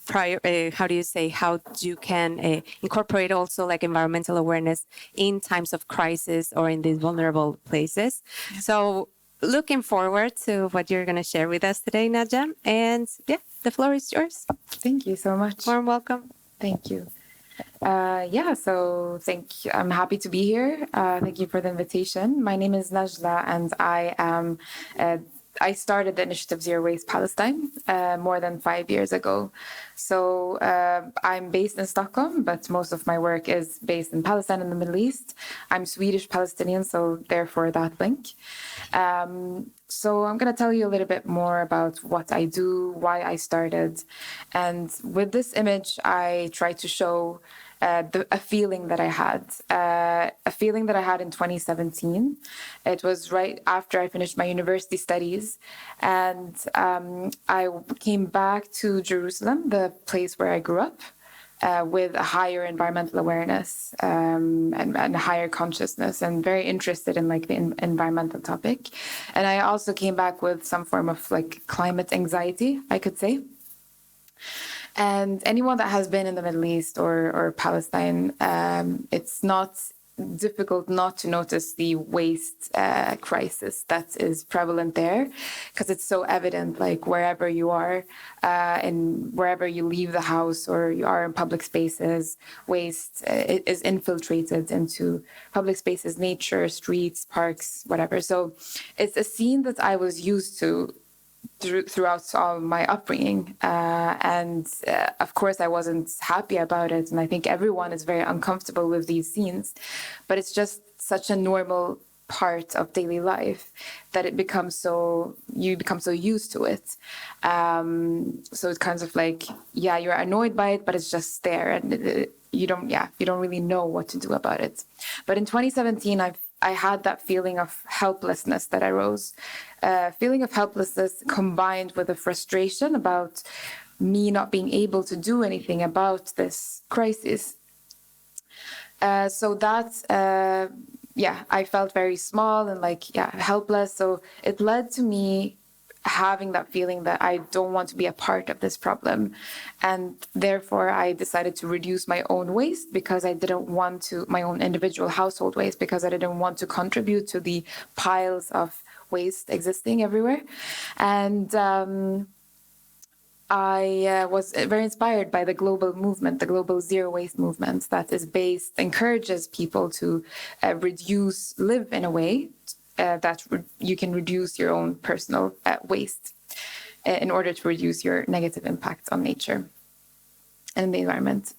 how do you say, how you can incorporate also like environmental awareness in times of crisis or in these vulnerable places. So looking forward to what you're going to share with us today, Najla. And yeah, the floor is yours. Thank you so much. Warm welcome. Thank you. So I'm happy to be here. Thank you for the invitation. My name is Najla, and I started the initiative Zero Waste Palestine more than 5 years ago. So I'm based in Stockholm, but most of my work is based in Palestine and the Middle East. I'm Swedish Palestinian, so therefore that link. So I'm going to tell you a little bit more about what I do, why I started. And with this image, I try to show a feeling that I had in 2017. It was right after I finished my university studies, and I came back to Jerusalem, the place where I grew up, with a higher environmental awareness and a higher consciousness, and very interested in like the environmental topic. And I also came back with some form of like climate anxiety, I could say. And anyone that has been in the Middle East or Palestine, it's not difficult not to notice the waste crisis that is prevalent there, because it's so evident, like wherever you are, and wherever you leave the house or you are in public spaces, waste is infiltrated into public spaces, nature, streets, parks, whatever. So it's a scene that I was used to throughout all my upbringing, and of course I wasn't happy about it, and I think everyone is very uncomfortable with these scenes, but it's just such a normal part of daily life that you become so used to it. So it's kind of like, yeah, you're annoyed by it, but it's just there, and you don't really know what to do about it. But in 2017, I had that feeling of helplessness that arose, feeling of helplessness combined with a frustration about me not being able to do anything about this crisis. So that, I felt very small and helpless. So it led to me having that feeling that I don't want to be a part of this problem. And therefore I decided to reduce my own waste because I didn't want to, my own individual household waste, because I didn't want to contribute to the piles of waste existing everywhere. And I was very inspired by the global movement, the global zero waste movement that encourages people to live in a way that you can reduce your own personal waste in order to reduce your negative impact on nature and the environment.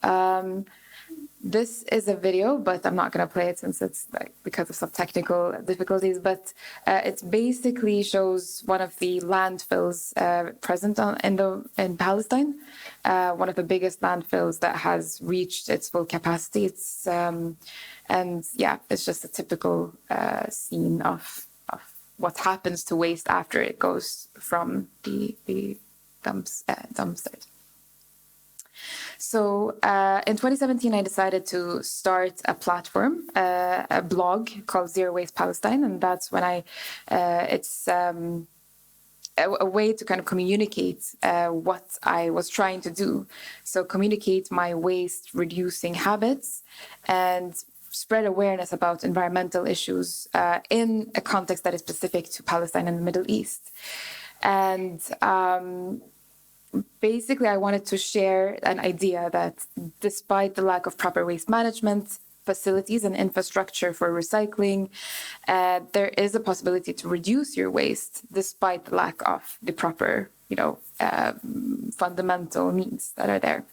This is a video, but I'm not going to play it since it's because of some technical difficulties. But it basically shows one of the landfills present in Palestine, one of the biggest landfills that has reached its full capacity. It's just a typical scene of what happens to waste after it goes from the dumpster. So in 2017, I decided to start a platform, a blog called Zero Waste Palestine, and that's when it's a way to kind of communicate what I was trying to do. So communicate my waste reducing habits and spread awareness about environmental issues in a context that is specific to Palestine and the Middle East. And basically, I wanted to share an idea that despite the lack of proper waste management facilities and infrastructure for recycling, there is a possibility to reduce your waste despite the lack of the proper, fundamental needs that are there.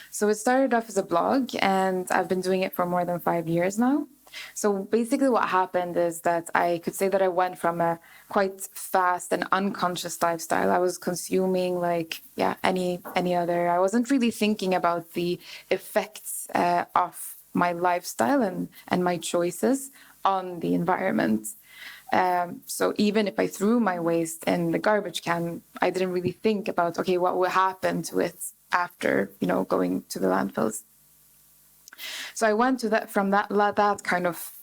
So it started off as a blog, and I've been doing it for more than 5 years now. So basically what happened is that I could say that I went from a quite fast and unconscious lifestyle. I was consuming any other. I wasn't really thinking about the effects of my lifestyle and my choices on the environment. So even if I threw my waste in the garbage can, I didn't really think about, okay, what will happen to it after, going to the landfills. So I went to from that kind of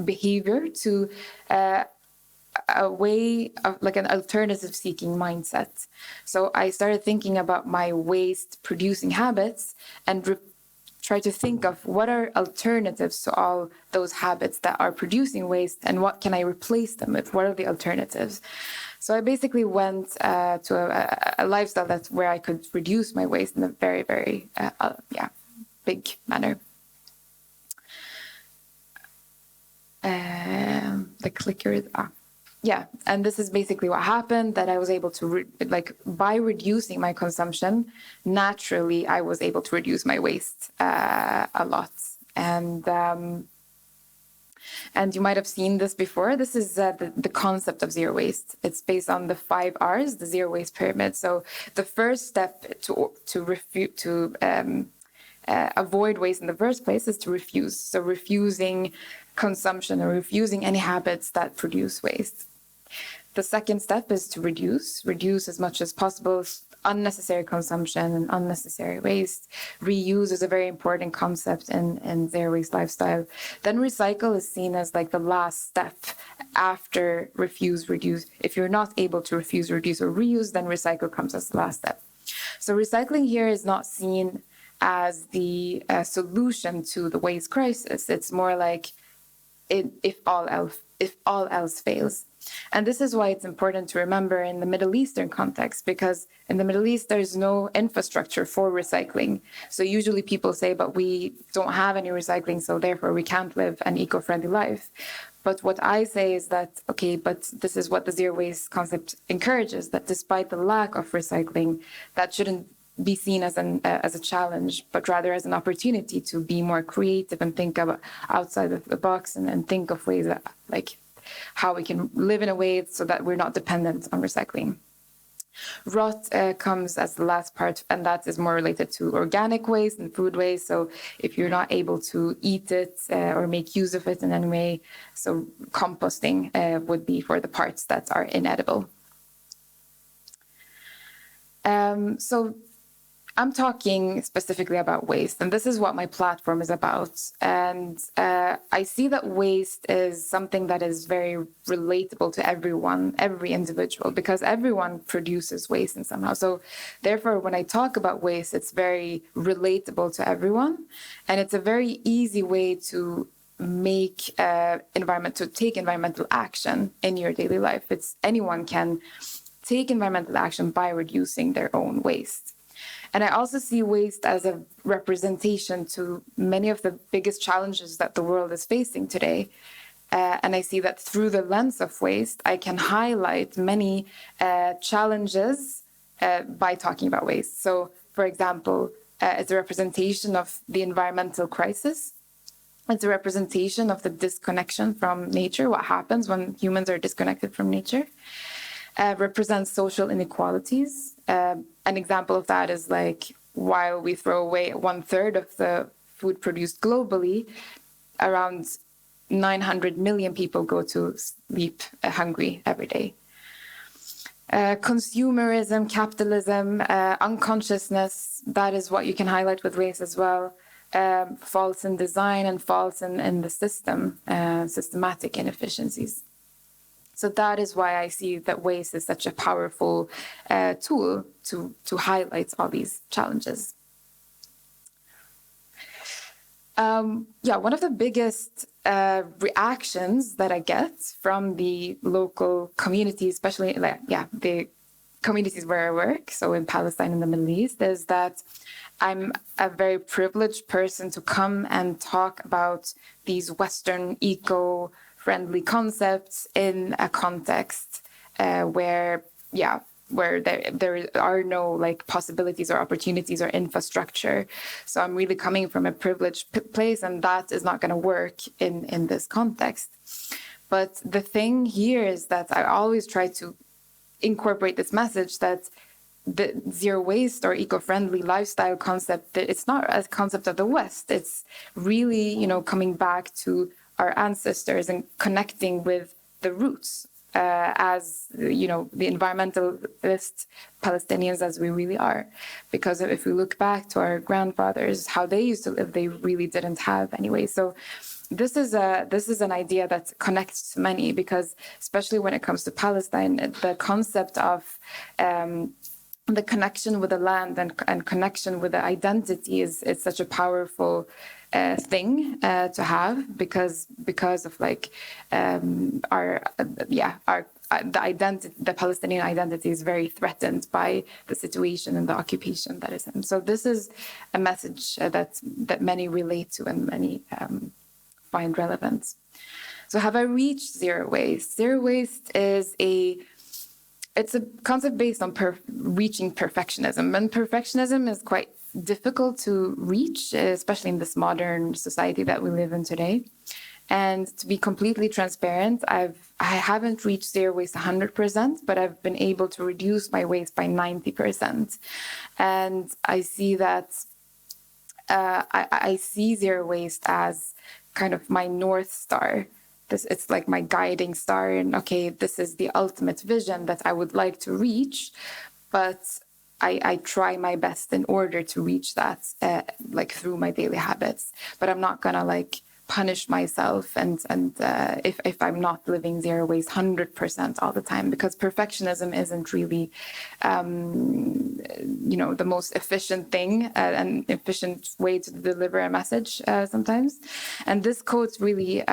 behavior to a way of like an alternative seeking mindset. So I started thinking about my waste producing habits and try to think of what are alternatives to all those habits that are producing waste and what can I replace them with? What are the alternatives? So I basically went to a lifestyle that's where I could reduce my waste in a very, very, big manner. The clicker is and this is basically what happened, that I was able to by reducing my consumption, naturally I was able to reduce my waste a lot. And you might have seen this before. This is the concept of zero waste. It's based on the 5 R's, the zero waste pyramid. So the first step to avoid waste in the first place is to refuse. So refusing consumption or refusing any habits that produce waste. The second step is to reduce as much as possible unnecessary consumption and unnecessary waste. Reuse is a very important concept in zero waste lifestyle. Then recycle is seen as like the last step after refuse, reduce. If you're not able to refuse, reduce, or reuse, then recycle comes as the last step. So recycling here is not seen as the solution to the waste crisis. It's more like if all else fails. And this is why it's important to remember in the Middle Eastern context, because in the Middle East, there's no infrastructure for recycling. So usually people say, but we don't have any recycling, so therefore we can't live an eco-friendly life. But what I say is that, okay, but this is what the zero waste concept encourages, that despite the lack of recycling, that shouldn't be seen as a challenge, but rather as an opportunity to be more creative and think about outside of the box and think of ways that, like, how we can live in a way so that we're not dependent on recycling. Rot comes as the last part, and that is more related to organic waste and food waste. So if you're not able to eat it or make use of it in any way, so composting would be for the parts that are inedible. So I'm talking specifically about waste, and this is what my platform is about. And I see that waste is something that is very relatable to everyone, every individual, because everyone produces waste in somehow. So therefore, when I talk about waste, it's very relatable to everyone. And it's a very easy way to make take environmental action in your daily life. Anyone can take environmental action by reducing their own waste. And I also see waste as a representation to many of the biggest challenges that the world is facing today. And I see that through the lens of waste, I can highlight many challenges by talking about waste. So, for example, it's a representation of the environmental crisis. It's a representation of the disconnection from nature, what happens when humans are disconnected from nature. Represents social inequalities. An example of that is like, while we throw away 1/3 of the food produced globally, around 900 million people go to sleep hungry every day. Consumerism, capitalism, unconsciousness, that is what you can highlight with waste as well. Faults in design and faults in the system, systematic inefficiencies. So that is why I see that waste is such a powerful tool to highlight all these challenges. One of the biggest reactions that I get from the local communities, especially the communities where I work, so in Palestine and the Middle East, is that I'm a very privileged person to come and talk about these Western eco-friendly concepts in a context where there are no like possibilities or opportunities or infrastructure. So I'm really coming from a privileged place, and that is not going to work in this context. But the thing here is that I always try to incorporate this message that the zero waste or eco-friendly lifestyle concept, it's not a concept of the West. It's really, coming back to our ancestors and connecting with the roots as, the environmentalist Palestinians as we really are. Because if we look back to our grandfathers, how they used to live, they really didn't have anyway. So this is an idea that connects to many, because especially when it comes to Palestine, the concept of the connection with the land and connection with the identity is such a powerful thing to have, because of like the identity, the Palestinian identity is very threatened by the situation and the occupation that is in. So this is a message that many relate to and many find relevant. So have I reached zero waste? Zero waste is it's a concept based on reaching perfectionism, and perfectionism is quite difficult to reach, especially in this modern society that we live in today. And to be completely transparent, I haven't reached zero waste 100%, but I've been able to reduce my waste by 90%. And I see that I see zero waste as kind of my North Star. It's like my guiding star, and okay, this is the ultimate vision that I would like to reach, but I try my best in order to reach that, like through my daily habits. But I'm not gonna like punish myself and if I'm not living zero waste 100% all the time, because perfectionism isn't really the most efficient thing and efficient way to deliver a message sometimes. And this quote really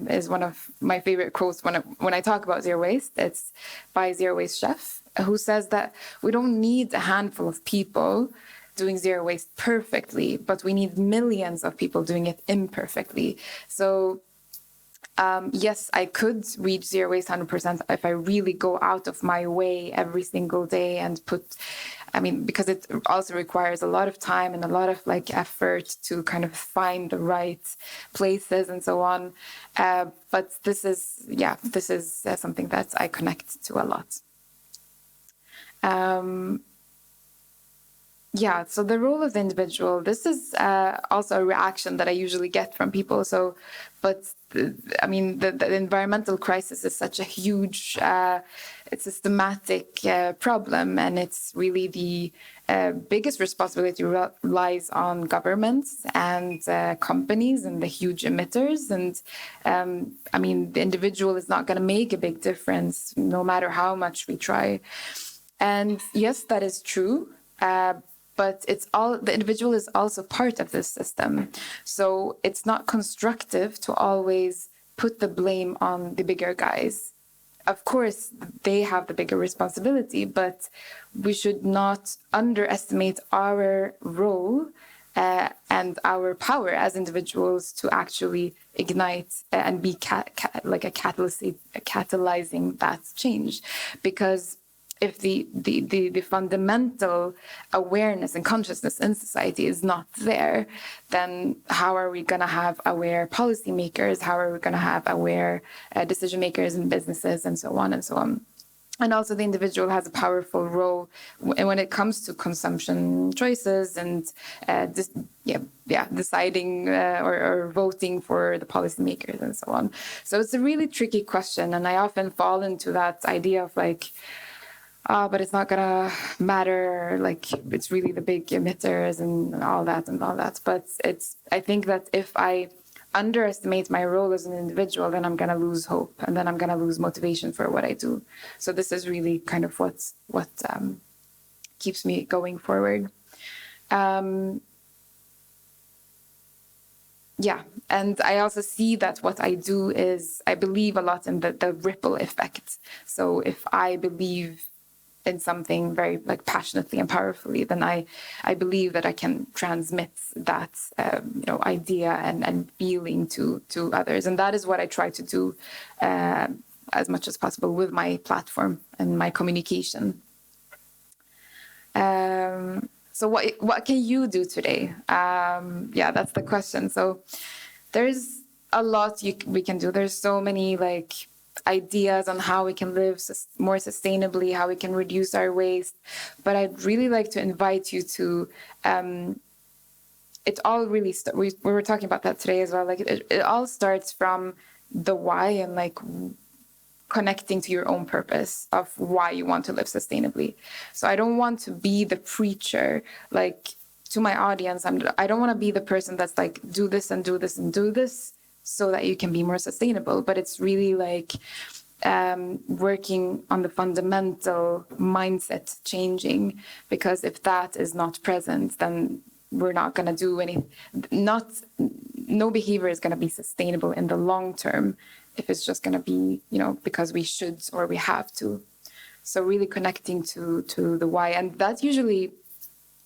is one of my favorite quotes when I talk about zero waste. It's by Zero Waste Chef, who says that we don't need a handful of people doing zero waste perfectly, but we need millions of people doing it imperfectly. So yes, I could reach zero waste 100% if I really go out of my way every single day and because it also requires a lot of time and a lot of like effort to kind of find the right places and so on. But this is something that I connect to a lot. So the role of the individual, this is also a reaction that I usually get from people. The environmental crisis is such a huge, it's a systematic problem, and it's really the biggest responsibility lies on governments and companies and the huge emitters. And the individual is not going to make a big difference no matter how much we try. And yes, that is true. But the individual is also part of this system. So it's not constructive to always put the blame on the bigger guys. Of course, they have the bigger responsibility, but we should not underestimate our role and our power as individuals to actually ignite and be catalyzing that change. Because if the fundamental awareness and consciousness in society is not there, then how are we going to have aware policymakers? How are we going to have aware decision makers in businesses, and so on and so on? And also the individual has a powerful role when it comes to consumption choices and deciding or voting for the policymakers and so on. So it's a really tricky question, and I often fall into that idea of like, but it's not gonna matter, like it's really the big emitters and all that. But I think that if I underestimate my role as an individual, then I'm gonna lose hope, and then I'm gonna lose motivation for what I do. So this is really kind of what keeps me going forward. And I also see that what I do is I believe a lot in the ripple effect. So if I believe in something very like passionately and powerfully, then I believe that I can transmit that idea and feeling to others, and that is what I try to do as much as possible with my platform and my communication. So what can you do today? That's the question. So there's a lot we can do. There's so many like ideas on how we can live more sustainably, how we can reduce our waste. But I'd really like to invite you to, it all really, we were talking about that today as well. Like it all starts from the why and like connecting to your own purpose of why you want to live sustainably. So I don't want to be the preacher, like to my audience. I don't want to be the person that's like, do this and do this and do this so that you can be more sustainable. But it's really like working on the fundamental mindset changing, because if that is not present, then we're not going to do anything. No behavior is going to be sustainable in the long term if it's just going to be, because we should or we have to. So really connecting to the why. And that usually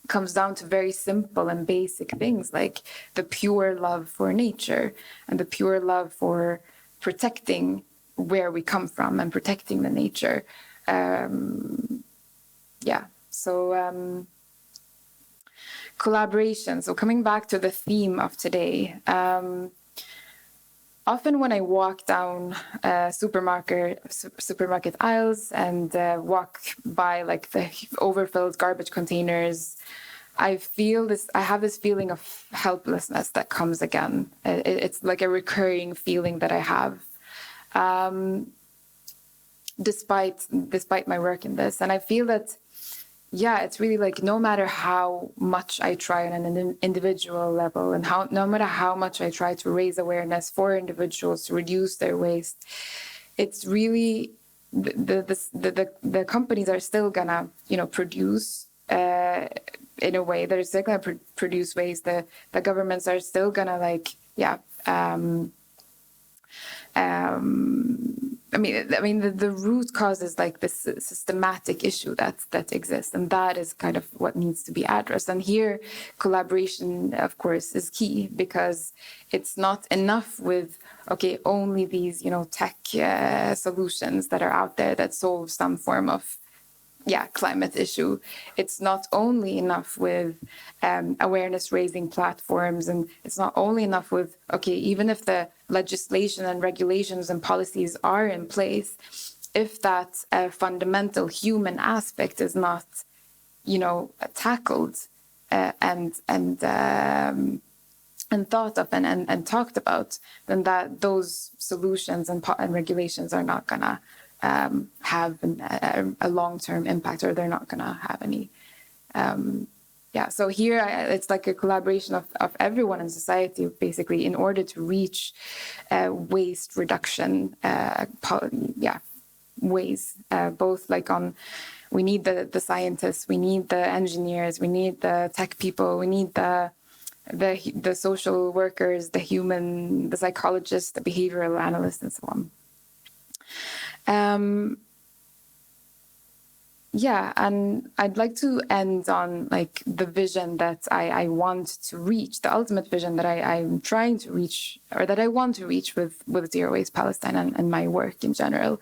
comes down to very simple and basic things like the pure love for nature and the pure love for protecting where we come from and protecting the nature. So collaboration. So coming back to the theme of today, often when I walk down supermarket aisles and walk by like the overfilled garbage containers, I have this feeling of helplessness that comes again. It's like a recurring feeling that I have, despite my work in this. And I feel that, it's really like no matter how much I try on an individual level and no matter how much I try to raise awareness for individuals to reduce their waste, it's really the companies are still gonna produce in a way. They're still gonna produce waste. The governments are still gonna the root cause is like this systematic issue that exists, and that is kind of what needs to be addressed. And here, collaboration, of course, is key, because it's not enough with only these tech solutions that are out there that solve some form of climate issue. It's not only enough with awareness raising platforms, and it's not only enough with even if the legislation and regulations and policies are in place, if that fundamental human aspect is not tackled and thought of and talked about, then those solutions and regulations are not gonna have a long-term impact, or they're not going to have any. So here it's like a collaboration of everyone in society, basically, in order to reach waste reduction ways, both like we need the scientists, we need the engineers, we need the tech people, we need the social workers, the psychologists, the behavioral analysts, and so on. And I'd like to end on like the vision that I want to reach, the ultimate vision that I'm trying to reach, or that I want to reach with Zero Waste Palestine and my work in general.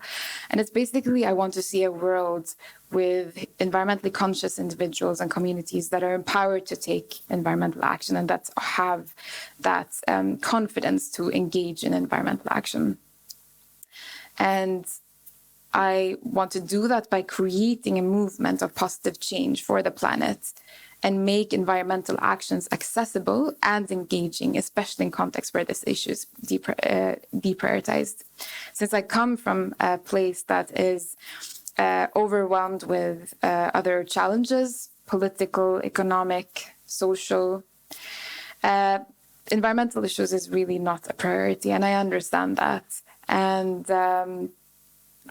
And it's basically, I want to see a world with environmentally conscious individuals and communities that are empowered to take environmental action and that have that confidence to engage in environmental action. And I want to do that by creating a movement of positive change for the planet and make environmental actions accessible and engaging, especially in contexts where this issue is deprioritized. Since I come from a place that is overwhelmed with other challenges, political, economic, social, environmental issues is really not a priority, and I understand that. And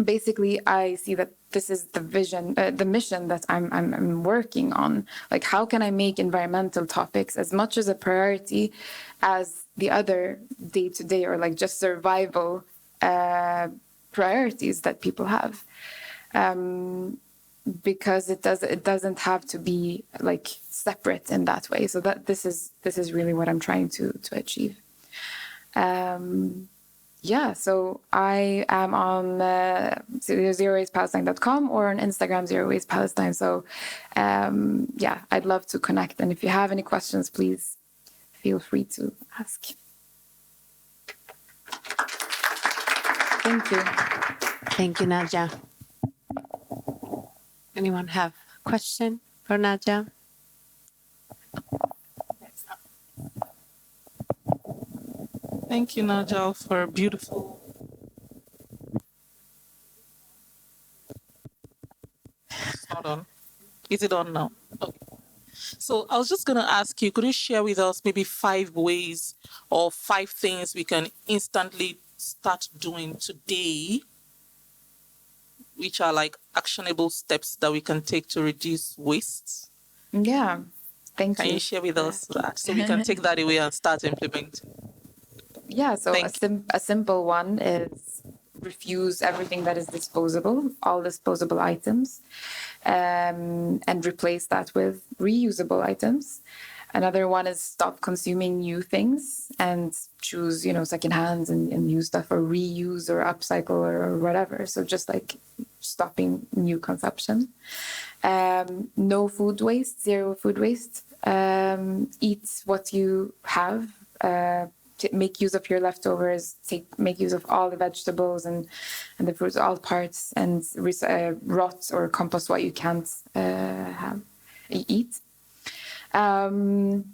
basically, I see that this is the vision, the mission that I'm working on. Like, how can I make environmental topics as much as a priority as the other day-to-day or like just survival priorities that people have? Because it doesn't have to be like separate in that way. So that this is really what I'm trying to achieve. So I am on zerowastepalestine.com or on Instagram, Zero Waste Palestine. So I'd love to connect. And if you have any questions, please feel free to ask. Thank you. Thank you, Najla. Anyone have a question for Najla? Thank you, Najal, for beautiful. It's not on. Is it on now? Okay. So I was just going to ask you, could you share with us maybe 5 ways or 5 things we can instantly start doing today, which are like actionable steps that we can take to reduce waste? Yeah, thank Can you. you share with us that so we can take that away and start implementing? Yeah, so Thank a simple one is refuse everything that is disposable, all disposable items, and replace that with reusable items. Another one is stop consuming new things and choose, secondhand and use stuff or reuse or upcycle or whatever. So just like stopping new consumption. No food waste, zero food waste. Eat what you have. Make use of your leftovers. Make use of all the vegetables and the fruits, all parts, and rot or compost what you can't eat. And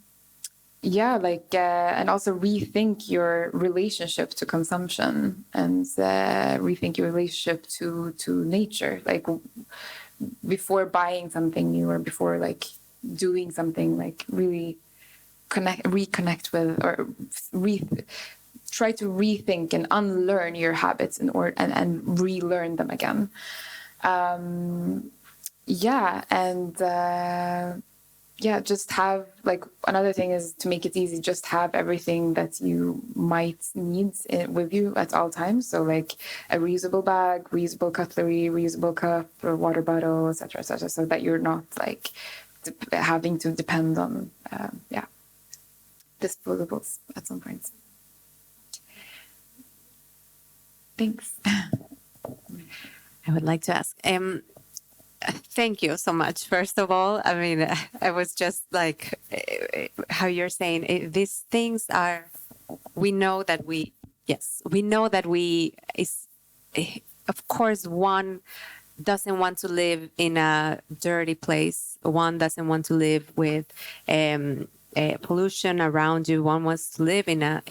also rethink your relationship to consumption and rethink your relationship to nature. Like before buying something new or before like doing something, like really reconnect with or try to rethink and unlearn your habits and relearn them again. Just have, like, another thing is to make it easy, just have everything that you might need with you at all times. So like a reusable bag, reusable cutlery, reusable cup or water bottle, etc., so that you're not like having to depend on disposables at some point. Thanks. I would like to ask. Thank you so much. First of all, I mean, I was just like how you're saying these things are. We know that of course, one doesn't want to live in a dirty place. One doesn't want to live with pollution around you. One wants to live in a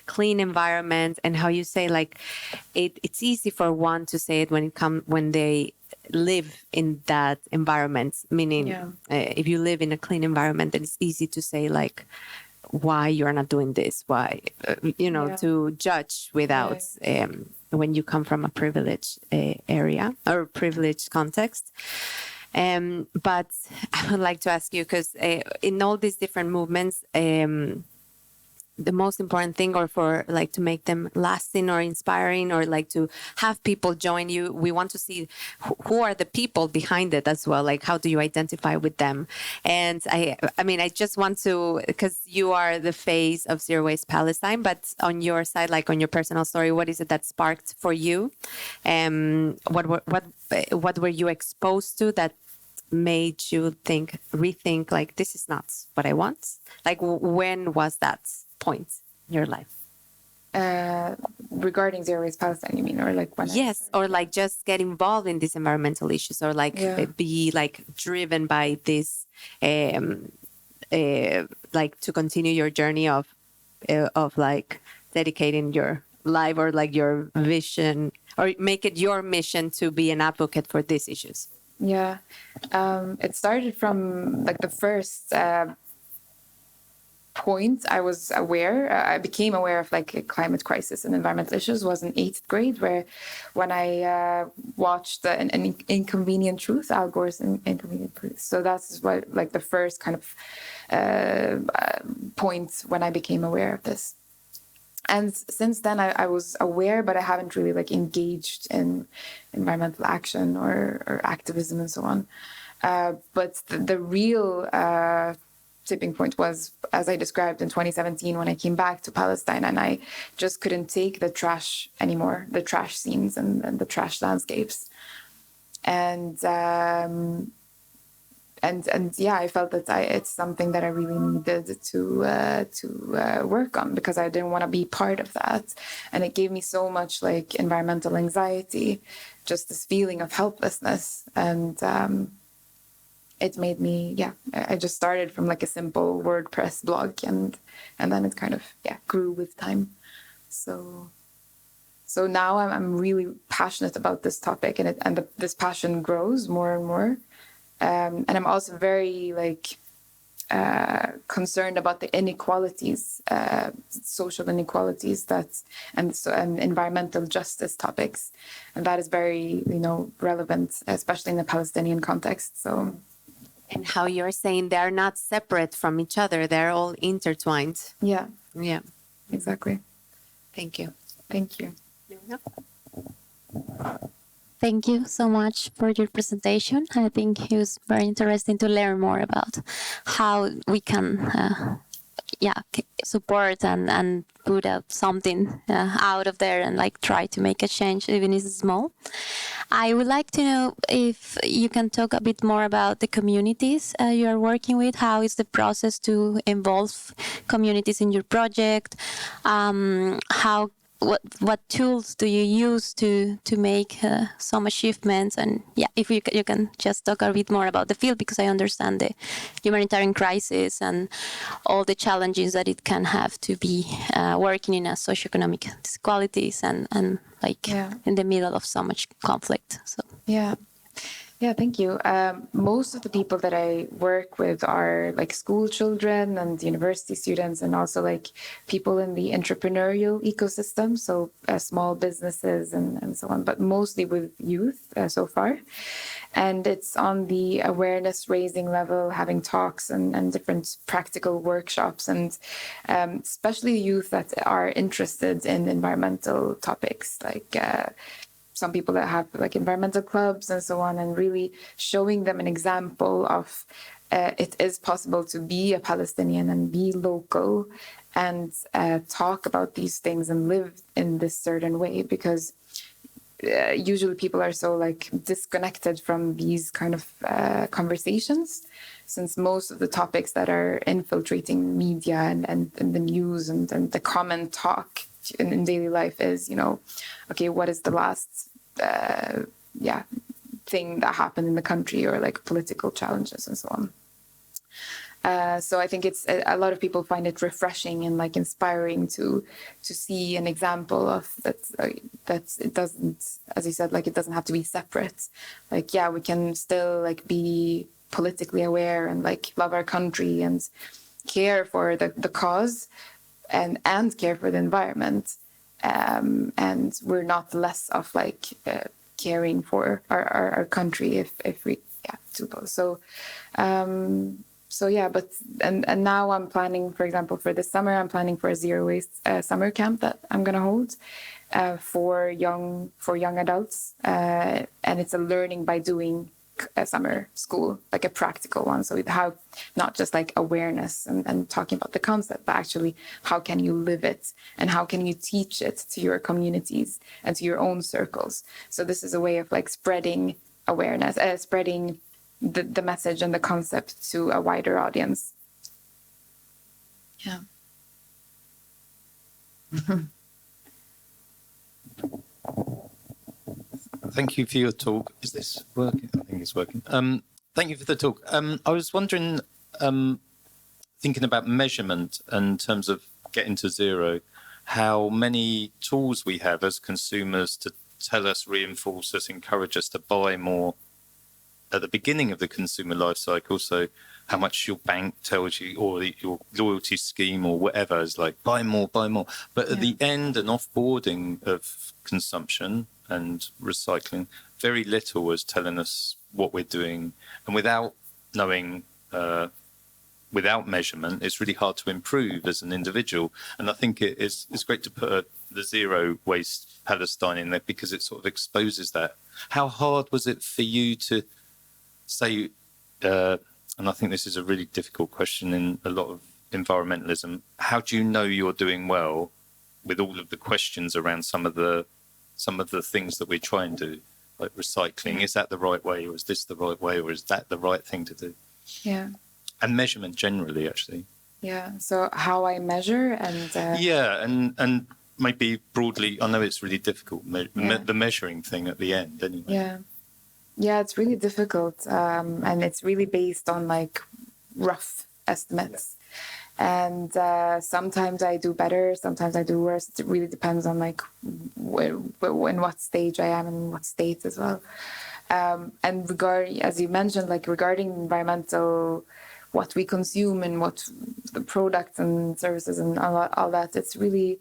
clean environment. And how you say, like, it's easy for one to say it when they live in that environment. Meaning, if you live in a clean environment, then it's easy to say, like, why you're not doing this? Why, to judge without when you come from a privileged area or privileged context. But I would like to ask you, because in all these different movements, the most important thing, or for like to make them lasting or inspiring, or like to have people join you, we want to see who are the people behind it as well. Like, how do you identify with them? And I mean, I just want to, because you are the face of Zero Waste Palestine, but on your side, like on your personal story, what is it that sparked for you? What were you exposed to that made you rethink, like, this is not what I want? Like, when was that point in your life? Regarding Zero Waste Palestine, you mean, or like when? Yes, or like just get involved in these environmental issues, or like be like driven by this, like to continue your journey of like dedicating your life or like your vision, or make it your mission to be an advocate for these issues. Yeah, it started from like the first point I was aware. I became aware of like a climate crisis and environmental issues was in 8th grade, when I watched an Inconvenient Truth, Al Gore's Inconvenient Truth. So that's what, like, the first kind of point when I became aware of this. And since then, I was aware, but I haven't really like engaged in environmental action or activism and so on. But the real tipping point was, as I described, in 2017 when I came back to Palestine, and I just couldn't take the trash anymore, the trash scenes and the trash landscapes. And and yeah, I felt that it's something that I really needed to work on, because I didn't want to be part of that, and it gave me so much like environmental anxiety, just this feeling of helplessness, and it made me, I just started from like a simple WordPress blog, and then it kind of grew with time. So now I'm really passionate about this topic, and this passion grows more and more. And I'm also very concerned about the inequalities, social inequalities and environmental justice topics, and that is very relevant, especially in the Palestinian context. So. And how you're saying they're not separate from each other; they're all intertwined. Yeah. Yeah. Exactly. Thank you. Thank you. Thank you so much for your presentation. I think it was very interesting to learn more about how we can support and put out something out of there and try to make a change, even if it's small. I would like to know if you can talk a bit more about the communities you are working with. How is the process to involve communities in your project? What tools do you use to make some achievements? And if you can just talk a bit more about the field, because I understand the humanitarian crisis and all the challenges that it can have to be working in a socioeconomic disparities and in the middle of so much conflict. So Yeah, thank you. Most of the people that I work with are school children and university students, and also people in the entrepreneurial ecosystem, so small businesses and so on, but mostly with youth so far. And it's on the awareness raising level, having talks and different practical workshops, and especially youth that are interested in environmental topics, some people that have environmental clubs and so on, and really showing them an example of it is possible to be a Palestinian and be local and talk about these things and live in this certain way, because usually people are so disconnected from these kind of conversations, since most of the topics that are infiltrating media and the news and the common talk in daily life is, okay, what is the last thing that happened in the country, or political challenges and so on. So I think it's a lot of people find it refreshing and inspiring to see an example of that it doesn't, as you said, it doesn't have to be separate. We can still be politically aware and love our country and care for the cause and care for the environment. And we're not less of caring for our country if we do both. So but now I'm planning, for example, for this summer, I'm planning for a zero waste summer camp that I'm gonna hold for young adults, and it's a learning by doing a summer school, a practical one. So how not just awareness and talking about the concept, but actually how can you live it and how can you teach it to your communities and to your own circles. So this is a way of spreading awareness, spreading the message and the concept to a wider audience. Yeah. Thank you for your talk. Is this working? I think it's working. Thank you for the talk. I was wondering, thinking about measurement in terms of getting to zero, how many tools we have as consumers to tell us, reinforce us, encourage us to buy more at the beginning of the consumer life cycle. So how much your bank tells you, or your loyalty scheme or whatever is buy more. But at the end and offboarding of consumption and recycling, very little was telling us what we're doing. And without knowing, without measurement, it's really hard to improve as an individual. And I think it's great to put the Zero Waste Palestine in there, because it sort of exposes that. How hard was it for you to say, and I think this is a really difficult question in a lot of environmentalism, how do you know you're doing well with all of the questions around some of the things that we're trying to do, like recycling? Is that the right way, or is this the right way, or is that the right thing to do? Yeah. And measurement generally, actually. Yeah. So how I measure and Yeah, and maybe broadly, I know it's really difficult, Yeah. the measuring thing at the end, anyway. yeah. Yeah, it's really difficult. And it's really based on like rough estimates. And sometimes I do better, sometimes I do worse. It really depends on like in what stage I am and in what state as well. And as you mentioned, like regarding environmental, what we consume and what the products and services and all that, it's really,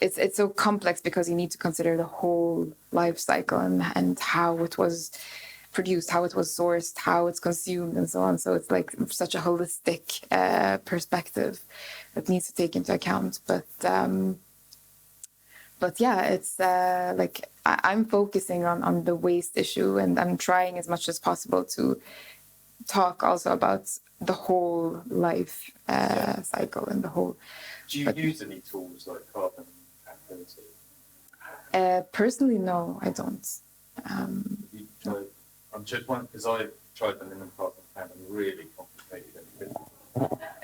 it's so complex because you need to consider the whole life cycle and how it was produced, how it was sourced, how it's consumed, and so on. So it's like such a holistic perspective that needs to take into account. But yeah, it's like I'm focusing on the waste issue, and I'm trying as much as possible to talk also about the whole life cycle and the whole. Do you use any tools like carbon trackability? Personally, no, I don't. You tried, I'm just wondering, because I tried them in the carbon plan and really complicated and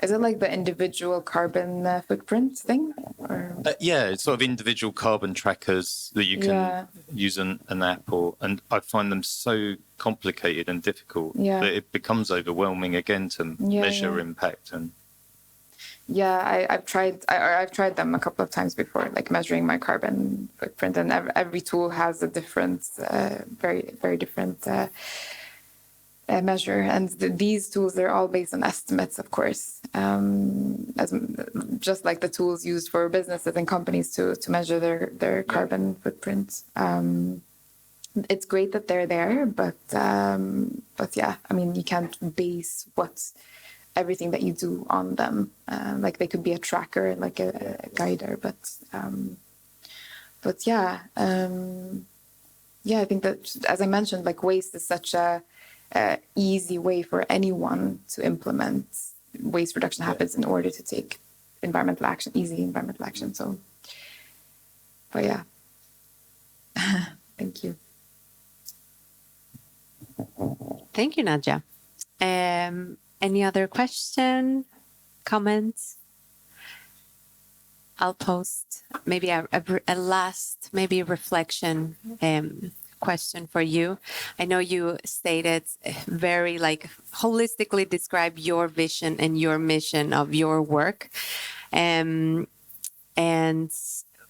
Is it like the individual carbon footprint thing? Or? Yeah, it's sort of individual carbon trackers that you can use an app and I find them so complicated and difficult that it becomes overwhelming again to measure impact. And I've tried them a couple of times before, like measuring my carbon footprint, and every tool has a different, very, very different measure. And these tools, they're all based on estimates, of course, just like the tools used for businesses and companies to measure their carbon footprint. It's great that they're there, but yeah, I mean, you can't base everything that you do on them. Like they could be a tracker, like a guider, but yeah, I think that, as I mentioned, like waste is such a easy way for anyone to implement waste reduction habits in order to take environmental action, easy environmental action. So, but yeah, thank you. Thank you, Najla. Any other question, comments? I'll post maybe a last reflection question for you. I know you stated very holistically describe your vision and your mission of your work. And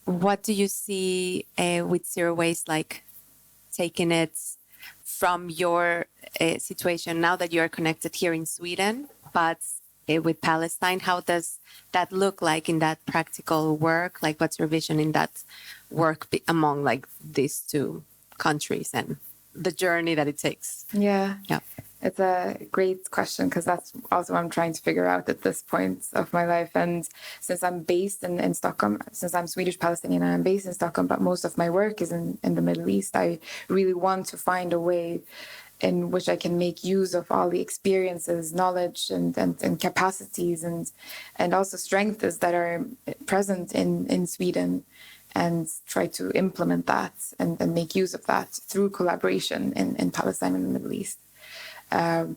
what do you see with Zero Waste, taking it from your situation now that you are connected here in Sweden, but with Palestine? How does that look like in that practical work? What's your vision in that work among these two countries and the journey that it takes? Yeah. It's a great question, because that's also what I'm trying to figure out at this point of my life. And since I'm based in Stockholm, since I'm Swedish Palestinian and I'm based in Stockholm, but most of my work is in the Middle East, I really want to find a way in which I can make use of all the experiences, knowledge, and capacities and also strengths that are present in Sweden, and try to implement that and make use of that through collaboration in Palestine and the Middle East.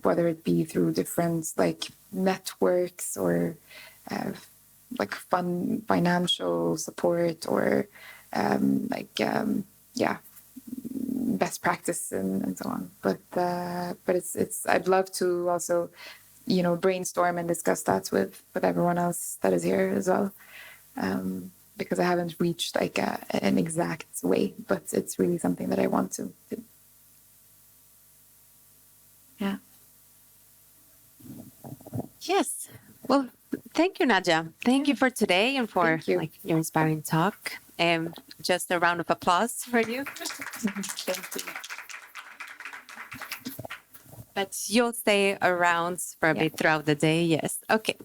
Whether it be through different networks or financial support or best practice and so on. But it's I'd love to also brainstorm and discuss that with everyone else that is here as well, because I haven't reached an exact way, but it's really something that I want to do. Yeah. Yes. Well, thank you, Najla. Thank you for today and for your inspiring talk. Just a round of applause for you. Thank you. But you'll stay around for a bit throughout the day. Yes. Okay.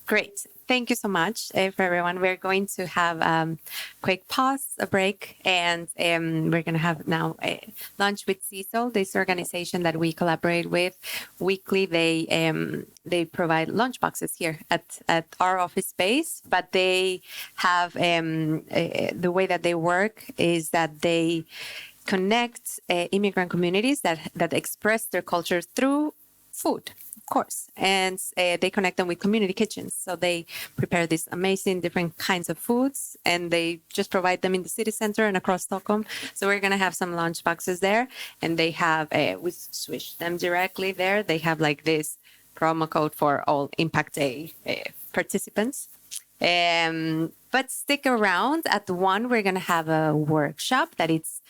Great. Thank you so much for everyone. We're going to have a quick pause, a break, and we're going to have now a lunch with CISO, this organization that we collaborate with weekly. They provide lunch boxes here at our office space, but they have the way that they work is that they connect immigrant communities that express their culture through food, of course, and they connect them with community kitchens. So they prepare these amazing different kinds of foods, and they just provide them in the city center and across Stockholm. So we're gonna have some lunch boxes there, and they have we switched them directly there. They have like this promo code for all Impact Day participants. But stick around. At 1, we're going to have a workshop that it's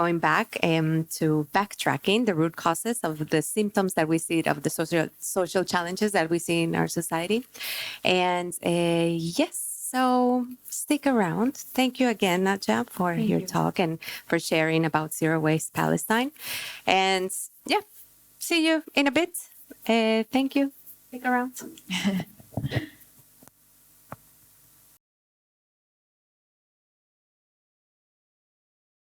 going back to backtracking the root causes of the symptoms that we see, of the social challenges that we see in our society. And yes, so stick around. Thank you again, Najla, for your talk and for sharing about Zero Waste Palestine. And yeah, see you in a bit. Thank you. Stick around.